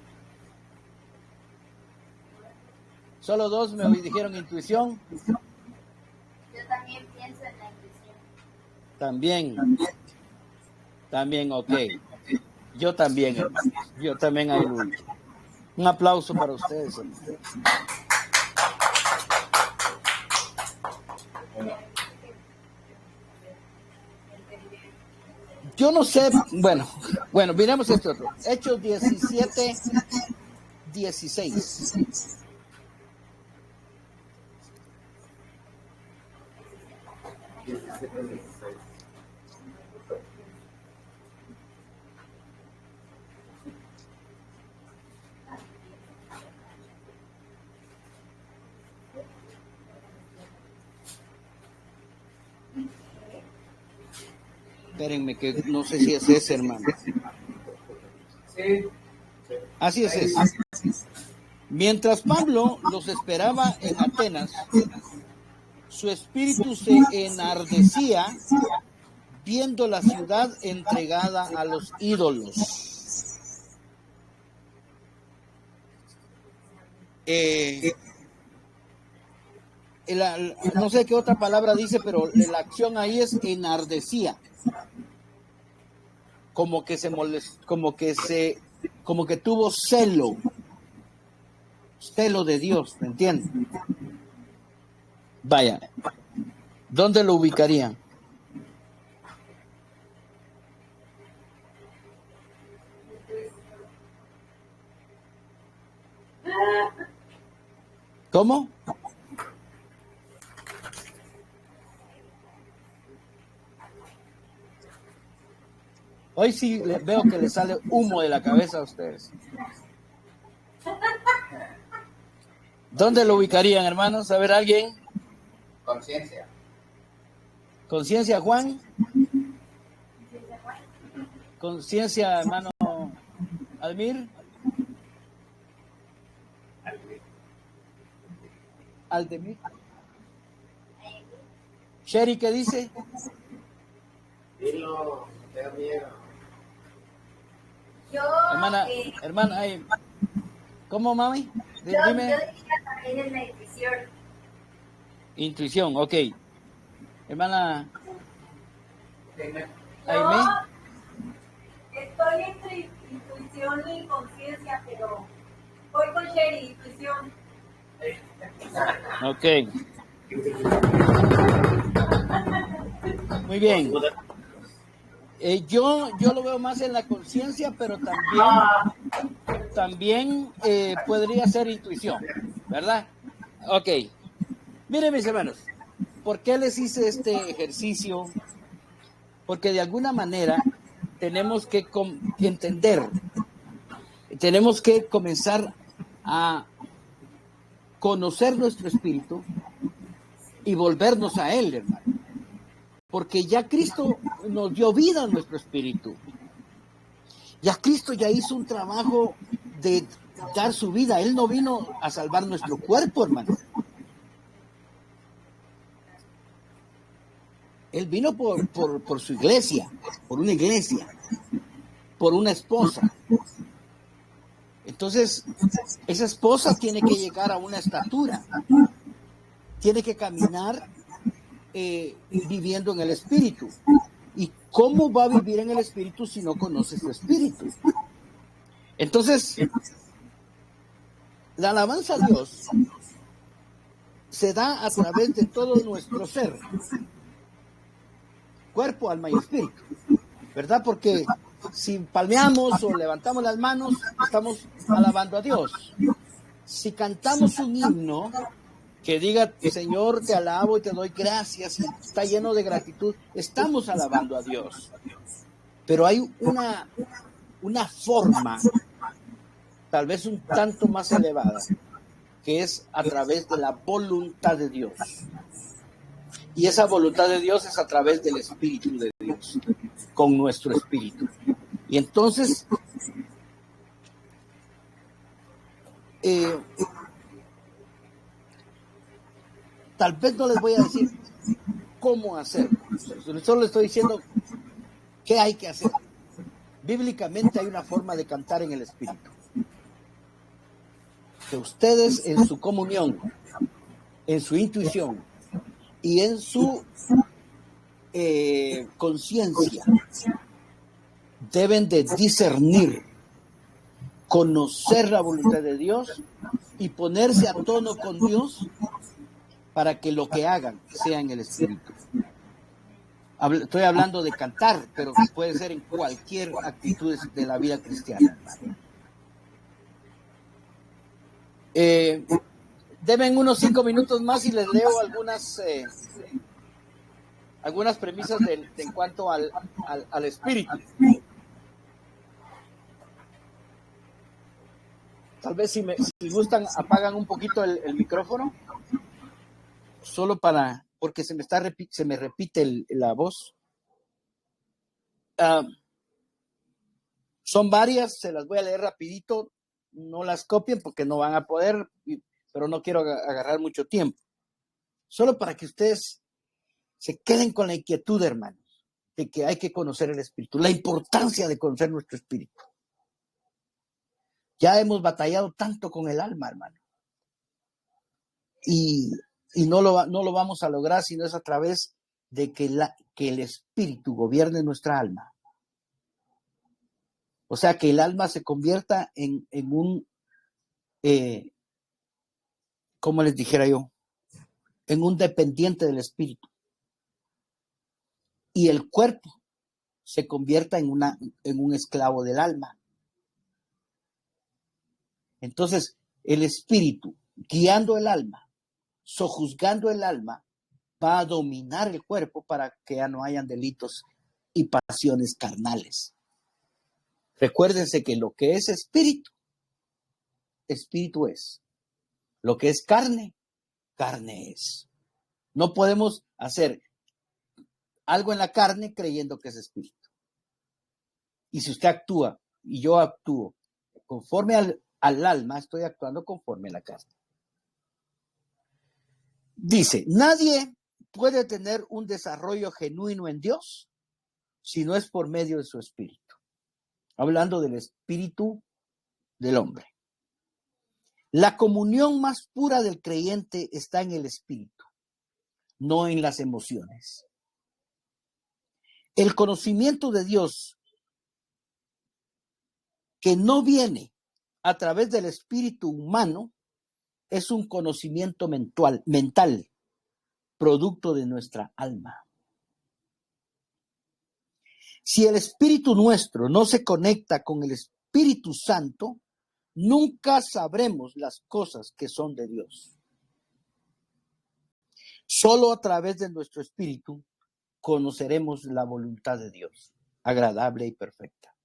[SPEAKER 1] Solo 2 me dijeron intuición.
[SPEAKER 3] Yo también pienso en la intuición.
[SPEAKER 1] También, ok. Yo también, hermano. Yo también, aleluya. Un aplauso para ustedes, hermano. Yo no sé, bueno, miremos esto otro. Hechos 17, 16. Espérenme que no sé si es ese, hermano.
[SPEAKER 5] Sí.
[SPEAKER 1] Así es ese. Mientras Pablo los esperaba en Atenas, su espíritu se enardecía viendo la ciudad entregada a los ídolos. No sé qué otra palabra dice, pero la acción ahí es enardecía. Como que se molestó, como que tuvo celo de Dios, ¿me entienden? Vaya, ¿dónde lo ubicarían? ¿Cómo? Hoy sí veo que le sale humo de la cabeza a ustedes. ¿Dónde lo ubicarían, hermanos? A ver, ¿alguien?
[SPEAKER 4] Conciencia.
[SPEAKER 1] ¿Conciencia, Juan? ¿Conciencia, hermano Almir? Aldemir. Sherry, ¿qué dice?
[SPEAKER 2] Dilo, te da miedo.
[SPEAKER 3] Yo,
[SPEAKER 1] Hermana, ¿cómo, mami?
[SPEAKER 3] yo
[SPEAKER 1] Dime.
[SPEAKER 3] diría también en la intuición.
[SPEAKER 1] Intuición, ok. Hermana
[SPEAKER 3] Yo
[SPEAKER 1] Aimee.
[SPEAKER 3] estoy entre intuición y conciencia, pero voy con Sherry, intuición.
[SPEAKER 1] Ok. Muy bien. Yo lo veo más en la conciencia, pero también podría ser intuición, ¿verdad? Ok. Miren, mis hermanos, ¿por qué les hice este ejercicio? Porque de alguna manera tenemos que entender, tenemos que comenzar a conocer nuestro espíritu y volvernos a él, hermano. Porque ya Cristo nos dio vida a nuestro espíritu. Ya Cristo ya hizo un trabajo de dar su vida. Él no vino a salvar nuestro cuerpo, hermano. Él vino por su iglesia, por una iglesia, por una esposa. Entonces, esa esposa tiene que llegar a una estatura. Tiene que caminar viviendo en el espíritu. ¿Y cómo va a vivir en el espíritu si no conoce su espíritu? Entonces, la alabanza a Dios se da a través de todo nuestro ser, cuerpo, alma y espíritu, ¿verdad? Porque si palmeamos o levantamos las manos, estamos alabando a Dios. Si cantamos un himno que diga, Señor, te alabo y te doy gracias, y está lleno de gratitud, estamos alabando a Dios. Pero hay una forma, tal vez un tanto más elevada, que es a través de la voluntad de Dios. Y esa voluntad de Dios es a través del Espíritu de Dios, con nuestro espíritu. Y entonces, tal vez no les voy a decir cómo hacerlo, solo les estoy diciendo qué hay que hacer. Bíblicamente hay una forma de cantar en el espíritu. Que ustedes en su comunión, en su intuición y en su conciencia deben de discernir, conocer la voluntad de Dios y ponerse a tono con Dios para que lo que hagan sea en el espíritu. Estoy hablando de cantar, pero puede ser en cualquier actitud de la vida cristiana. Deben unos 5 minutos más y les leo algunas premisas en cuanto al espíritu. Tal vez si gustan apagan un poquito el micrófono, solo porque se me repite la voz. Son varias, se las voy a leer rapidito, no las copien porque no van a poder, pero no quiero agarrar mucho tiempo. Solo para que ustedes se queden con la inquietud, hermanos, de que hay que conocer el espíritu, la importancia de conocer nuestro espíritu. Ya hemos batallado tanto con el alma, hermano. Y no lo vamos a lograr si no es a través de que el espíritu gobierne nuestra alma. O sea, que el alma se convierta en un, como les dijera yo, en un dependiente del espíritu. Y el cuerpo se convierta en un esclavo del alma. Entonces, el espíritu, guiando el alma, sojuzgando el alma, va a dominar el cuerpo para que ya no hayan delitos y pasiones carnales. Recuérdense que lo que es espíritu, espíritu es. Lo que es carne, carne es. No podemos hacer algo en la carne creyendo que es espíritu. Y si usted actúa y yo actúo conforme al alma, estoy actuando conforme a la carne. Dice, nadie puede tener un desarrollo genuino en Dios si no es por medio de su espíritu. Hablando del espíritu del hombre. La comunión más pura del creyente está en el espíritu, no en las emociones. El conocimiento de Dios que no viene a través del espíritu humano es un conocimiento mental, producto de nuestra alma. Si el espíritu nuestro no se conecta con el Espíritu Santo, nunca sabremos las cosas que son de Dios. Solo a través de nuestro espíritu conoceremos la voluntad de Dios, agradable y perfecta.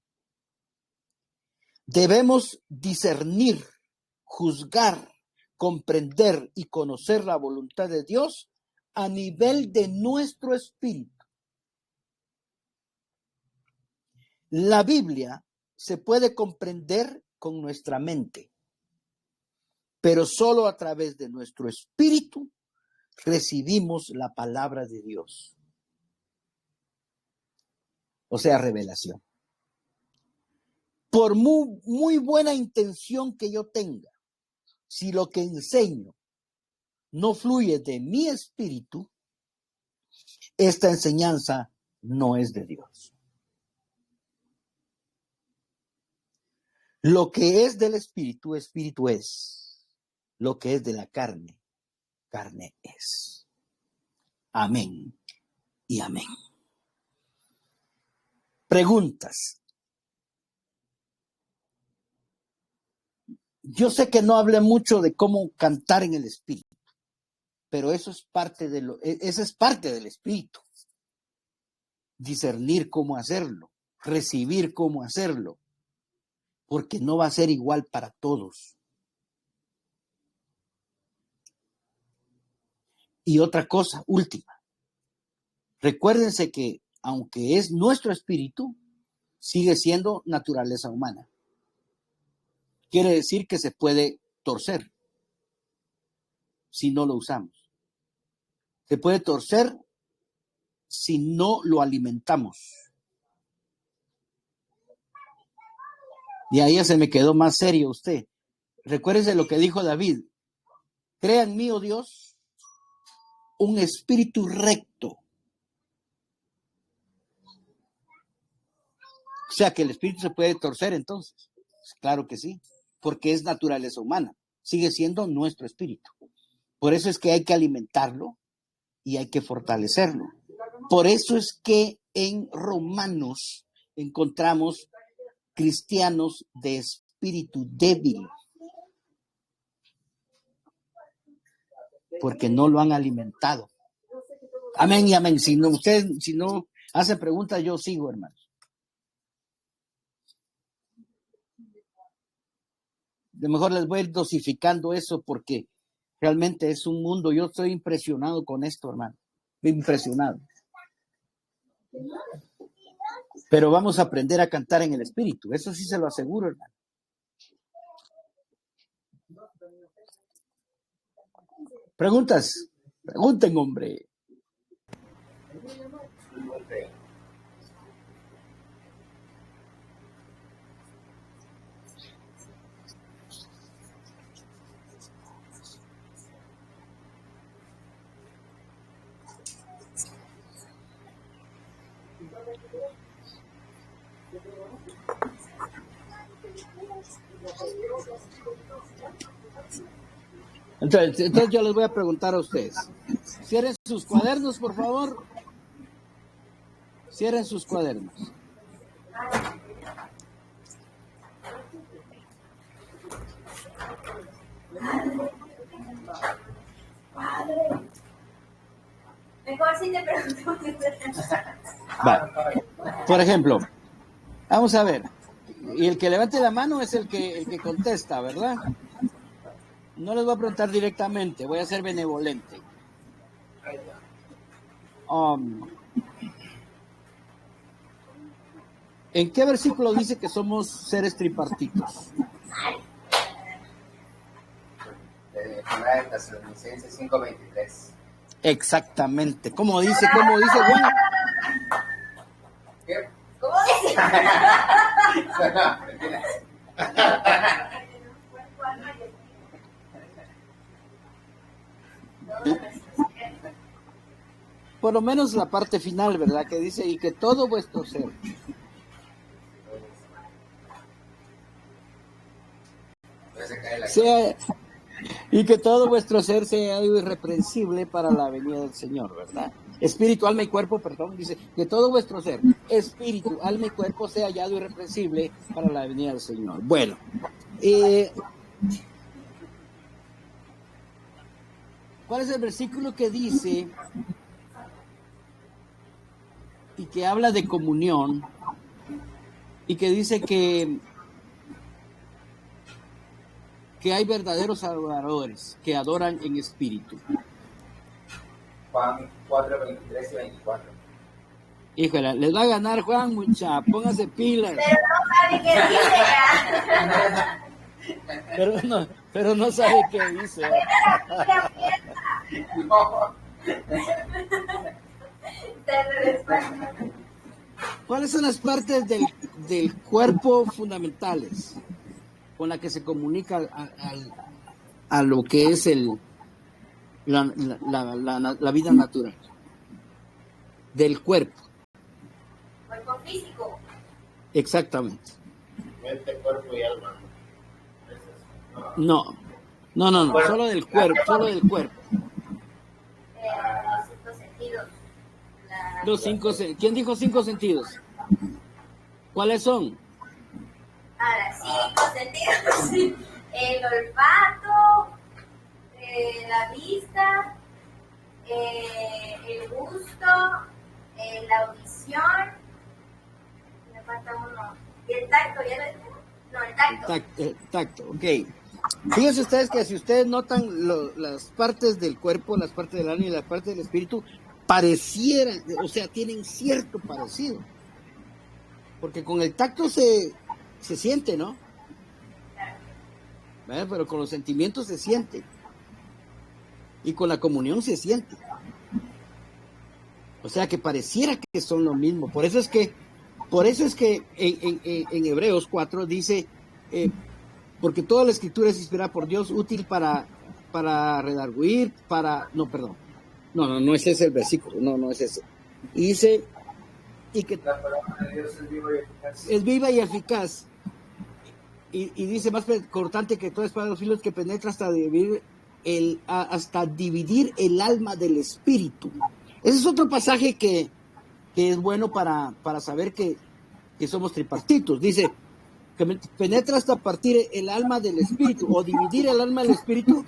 [SPEAKER 1] Debemos discernir, juzgar, comprender y conocer la voluntad de Dios a nivel de nuestro espíritu. La Biblia se puede comprender con nuestra mente, pero solo a través de nuestro espíritu recibimos la palabra de Dios. O sea, revelación. Por muy buena intención que yo tenga, si lo que enseño no fluye de mi espíritu, esta enseñanza no es de Dios. Lo que es del espíritu, espíritu es. Lo que es de la carne, carne es. Amén y amén. Preguntas. Yo sé que no hablé mucho de cómo cantar en el espíritu, pero eso es parte del espíritu. Discernir cómo hacerlo, recibir cómo hacerlo, porque no va a ser igual para todos. Y otra cosa, última. Recuérdense que aunque es nuestro espíritu, sigue siendo naturaleza humana. Quiere decir que se puede torcer si no lo usamos. Se puede torcer si no lo alimentamos. Y ahí ya se me quedó más serio usted. Recuérdese lo que dijo David. Crea en mí, oh Dios, un espíritu recto. O sea que el espíritu se puede torcer entonces. Claro que sí, porque es naturaleza humana. Sigue siendo nuestro espíritu. Por eso es que hay que alimentarlo y hay que fortalecerlo. Por eso es que en Romanos encontramos cristianos de espíritu débil. Porque no lo han alimentado. Amén y amén. Si no hace preguntas, yo sigo, hermanos. De mejor les voy a ir dosificando eso porque realmente es un mundo. Yo estoy impresionado con esto, hermano. Impresionado. Pero vamos a aprender a cantar en el espíritu. Eso sí se lo aseguro, hermano. Preguntas. Pregunten, hombre. Entonces yo les voy a preguntar a ustedes. Cierren sus cuadernos, por favor. Cierren sus cuadernos.
[SPEAKER 3] Mejor si te pregunto.
[SPEAKER 1] Vale. Por ejemplo, vamos a ver. Y el que levante la mano es el que contesta, ¿verdad? No les voy a preguntar directamente, voy a ser benevolente. ¿En qué versículo dice que somos seres tripartitos?
[SPEAKER 4] Primera de Tesalonicenses 5:23.
[SPEAKER 1] Exactamente. ¿Cómo dice Juan?
[SPEAKER 4] ¿Qué?
[SPEAKER 3] ¿Cómo dice?
[SPEAKER 1] Por lo menos la parte final, ¿verdad? Que dice, y que todo vuestro ser. Sea, y que todo vuestro ser sea irreprensible para la venida del Señor, ¿verdad? Espíritu, alma y cuerpo, perdón, dice, que todo vuestro ser, espíritu, alma y cuerpo sea hallado irreprensible para la venida del Señor. Bueno, ¿cuál es el versículo que dice y que habla de comunión y que dice que hay verdaderos adoradores que adoran en espíritu?
[SPEAKER 4] Juan 4:23 y 24.
[SPEAKER 1] Híjole, les va a ganar Juan, mucha, póngase pilas.
[SPEAKER 3] Pero no sabe qué dice.
[SPEAKER 1] Pero no sabe qué dice. ¿Cuáles son las partes del cuerpo fundamentales con la que se comunica a lo que es la vida natural? Del cuerpo.
[SPEAKER 3] Cuerpo físico.
[SPEAKER 1] Exactamente.
[SPEAKER 2] Mente, cuerpo y alma.
[SPEAKER 1] No, solo del cuerpo,
[SPEAKER 3] Los 5 sentidos.
[SPEAKER 1] Los 5 sentidos. ¿Quién dijo 5 sentidos? ¿Cuáles son?
[SPEAKER 3] Ahora, 5 sentidos. El olfato, la vista, el gusto, la audición. Me falta uno. Y el tacto, ¿ya lo dije? No, el tacto.
[SPEAKER 1] El tacto, ok. Fíjense ustedes que si ustedes notan las partes del cuerpo, las partes del alma y las partes del espíritu, parecieran, o sea, tienen cierto parecido. Porque con el tacto se siente, ¿no? ¿Verdad? Pero con los sentimientos se siente. Y con la comunión se siente. O sea que pareciera que son lo mismo. Por eso es que en Hebreos 4 dice, porque toda la escritura es inspirada por Dios, útil para redarguir, no es ese el versículo, no es ese. Y dice, y que
[SPEAKER 5] La palabra de Dios es viva y eficaz.
[SPEAKER 1] es viva y eficaz. Y dice, más cortante que toda espada de los filos, que penetra hasta dividir el alma del espíritu. Ese es otro pasaje que es bueno para saber que somos tripartitos. Dice que penetra hasta partir el alma del espíritu, o dividir el alma del espíritu,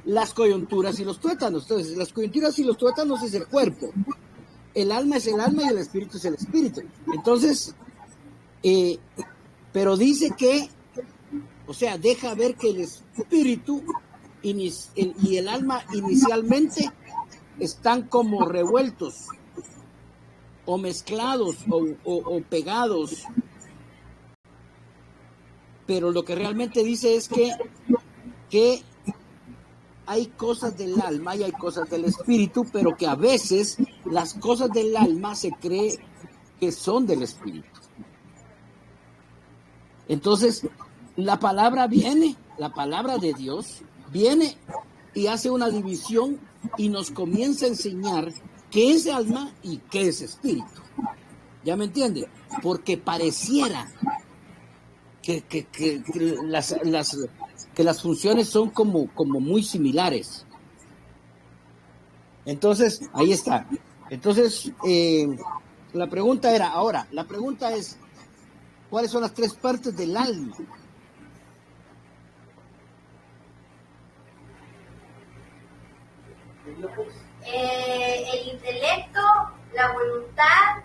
[SPEAKER 1] las coyunturas y los tuétanos. Entonces, las coyunturas y los tuétanos es el cuerpo. El alma es el alma y el espíritu es el espíritu. Entonces, pero dice que, o sea, deja ver que el espíritu y el alma inicialmente están como revueltos, o mezclados, o pegados. Pero lo que realmente dice es que hay cosas del alma y hay cosas del espíritu, pero que a veces las cosas del alma se cree que son del espíritu. Entonces, la palabra de Dios viene y hace una división y nos comienza a enseñar qué es alma y qué es espíritu. ¿Ya me entiende? Porque pareciera que las funciones son como muy similares. Entonces, ahí está. Entonces, la pregunta es, ¿cuáles son las tres partes del alma?
[SPEAKER 6] El intelecto, la voluntad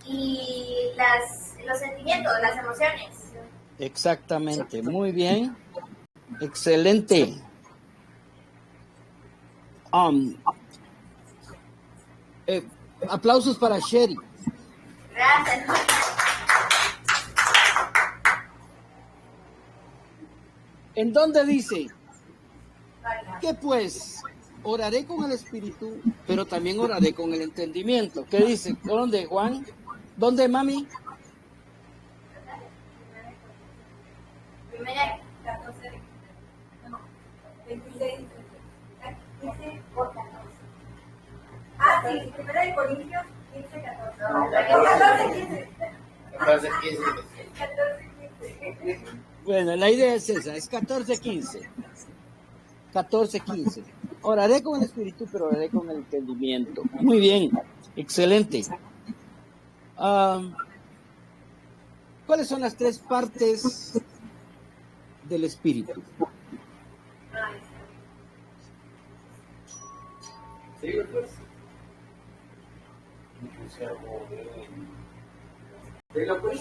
[SPEAKER 6] y los sentimientos, las emociones.
[SPEAKER 1] Exactamente, muy bien. Excelente. Aplausos para Sherry.
[SPEAKER 6] Gracias.
[SPEAKER 1] ¿En dónde dice? Que pues oraré con el espíritu, pero también oraré con el entendimiento. ¿Qué dice? ¿Dónde, Juan? ¿Dónde, mami?
[SPEAKER 6] Primera
[SPEAKER 3] 14, no, 26, 15 o 14. Ah, sí, primera de Corintios 15, 14. No, 14, 15.
[SPEAKER 2] 14, 15.
[SPEAKER 3] 14, 15.
[SPEAKER 1] Bueno, la idea es esa, es 14:15. 14:15. Oraré con el espíritu, pero oraré con el entendimiento. Muy bien, excelente. ¿Cuáles son las tres partes del espíritu?
[SPEAKER 2] Sí, pues. Dilo, pues.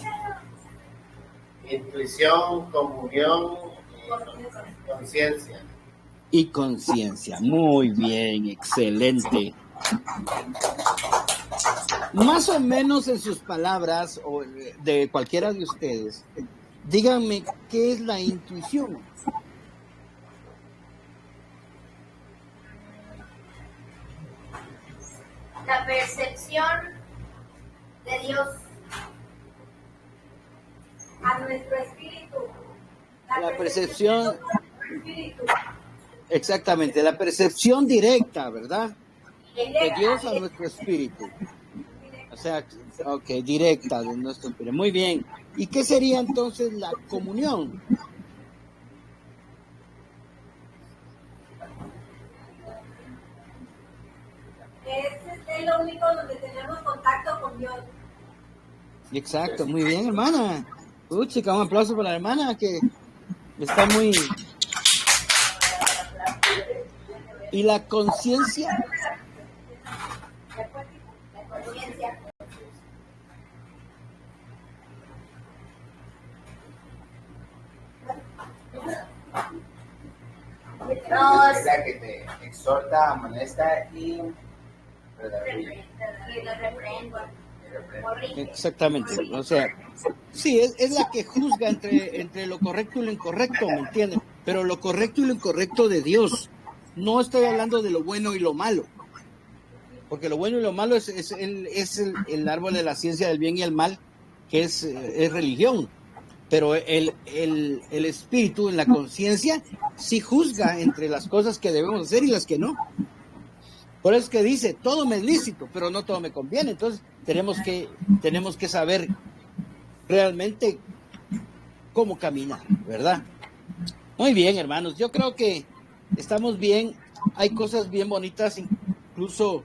[SPEAKER 2] Intuición, comunión y conciencia.
[SPEAKER 1] Y conciencia. Muy bien, excelente. Más o menos en sus palabras, o de cualquiera de ustedes, díganme qué es la intuición.
[SPEAKER 6] La percepción de Dios
[SPEAKER 3] A nuestro espíritu.
[SPEAKER 1] La percepción,
[SPEAKER 3] Espíritu.
[SPEAKER 1] exactamente, la percepción directa, ¿verdad? De
[SPEAKER 3] Directa.
[SPEAKER 1] Dios a nuestro espíritu. O sea, ok, directa de nuestro espíritu. Muy bien. ¿Y qué sería entonces la comunión?
[SPEAKER 3] Es lo único donde tenemos contacto con Dios.
[SPEAKER 1] Exacto, muy bien, hermana. Chica, un aplauso para la hermana que está muy... ¿Y la conciencia?
[SPEAKER 6] la conciencia. No,
[SPEAKER 4] Es la que te exhorta, amonesta y redarguye.
[SPEAKER 6] y lo reprendo. Corrige.
[SPEAKER 1] Exactamente. O sea, sí, es la que juzga entre lo correcto y lo incorrecto, ¿me entienden? Pero lo correcto y lo incorrecto de Dios. No estoy hablando de lo bueno y lo malo. Porque lo bueno y lo malo es el árbol de la ciencia del bien y el mal, que es religión. Pero el espíritu en la conciencia sí juzga entre las cosas que debemos hacer y las que no. Por eso es que dice, todo me es lícito, pero no todo me conviene. Entonces tenemos que saber realmente cómo caminar, ¿verdad? Muy bien, hermanos. Yo creo que estamos bien. Hay cosas bien bonitas, incluso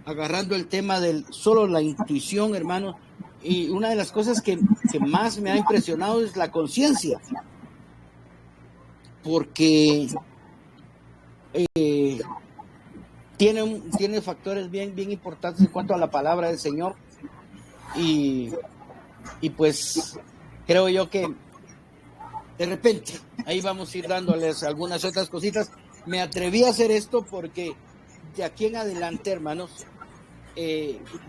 [SPEAKER 1] agarrando el tema del solo la intuición, hermano. Y una de las cosas que más me ha impresionado es la conciencia. Porque tiene factores bien importantes en cuanto a la palabra del Señor. Y pues creo yo que de repente ahí vamos a ir dándoles algunas otras cositas. Me atreví a hacer esto porque de aquí en adelante, hermanos,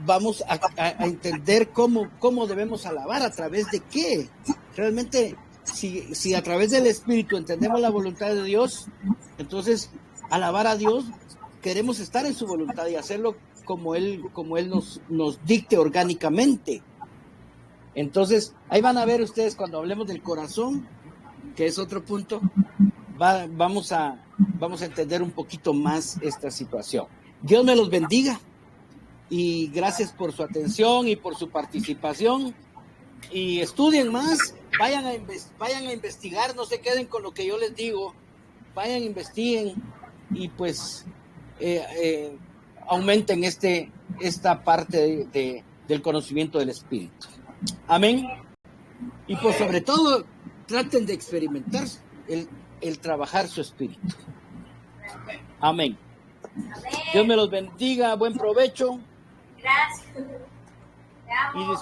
[SPEAKER 1] vamos a entender cómo debemos alabar, a través de qué. Realmente, si a través del Espíritu entendemos la voluntad de Dios, entonces alabar a Dios, queremos estar en su voluntad y hacerlo como Él nos dicte orgánicamente. Entonces, ahí van a ver ustedes cuando hablemos del corazón, que es otro punto, vamos a entender un poquito más esta situación. Dios me los bendiga y gracias por su atención y por su participación. Y estudien más, vayan a investigar, no se queden con lo que yo les digo, vayan, investiguen y pues aumenten esta parte del conocimiento del Espíritu. Amén. Y pues sobre todo traten de experimentar el trabajar su espíritu. Amén. Dios me los bendiga, buen provecho.
[SPEAKER 6] Gracias. Te amo.
[SPEAKER 1] Y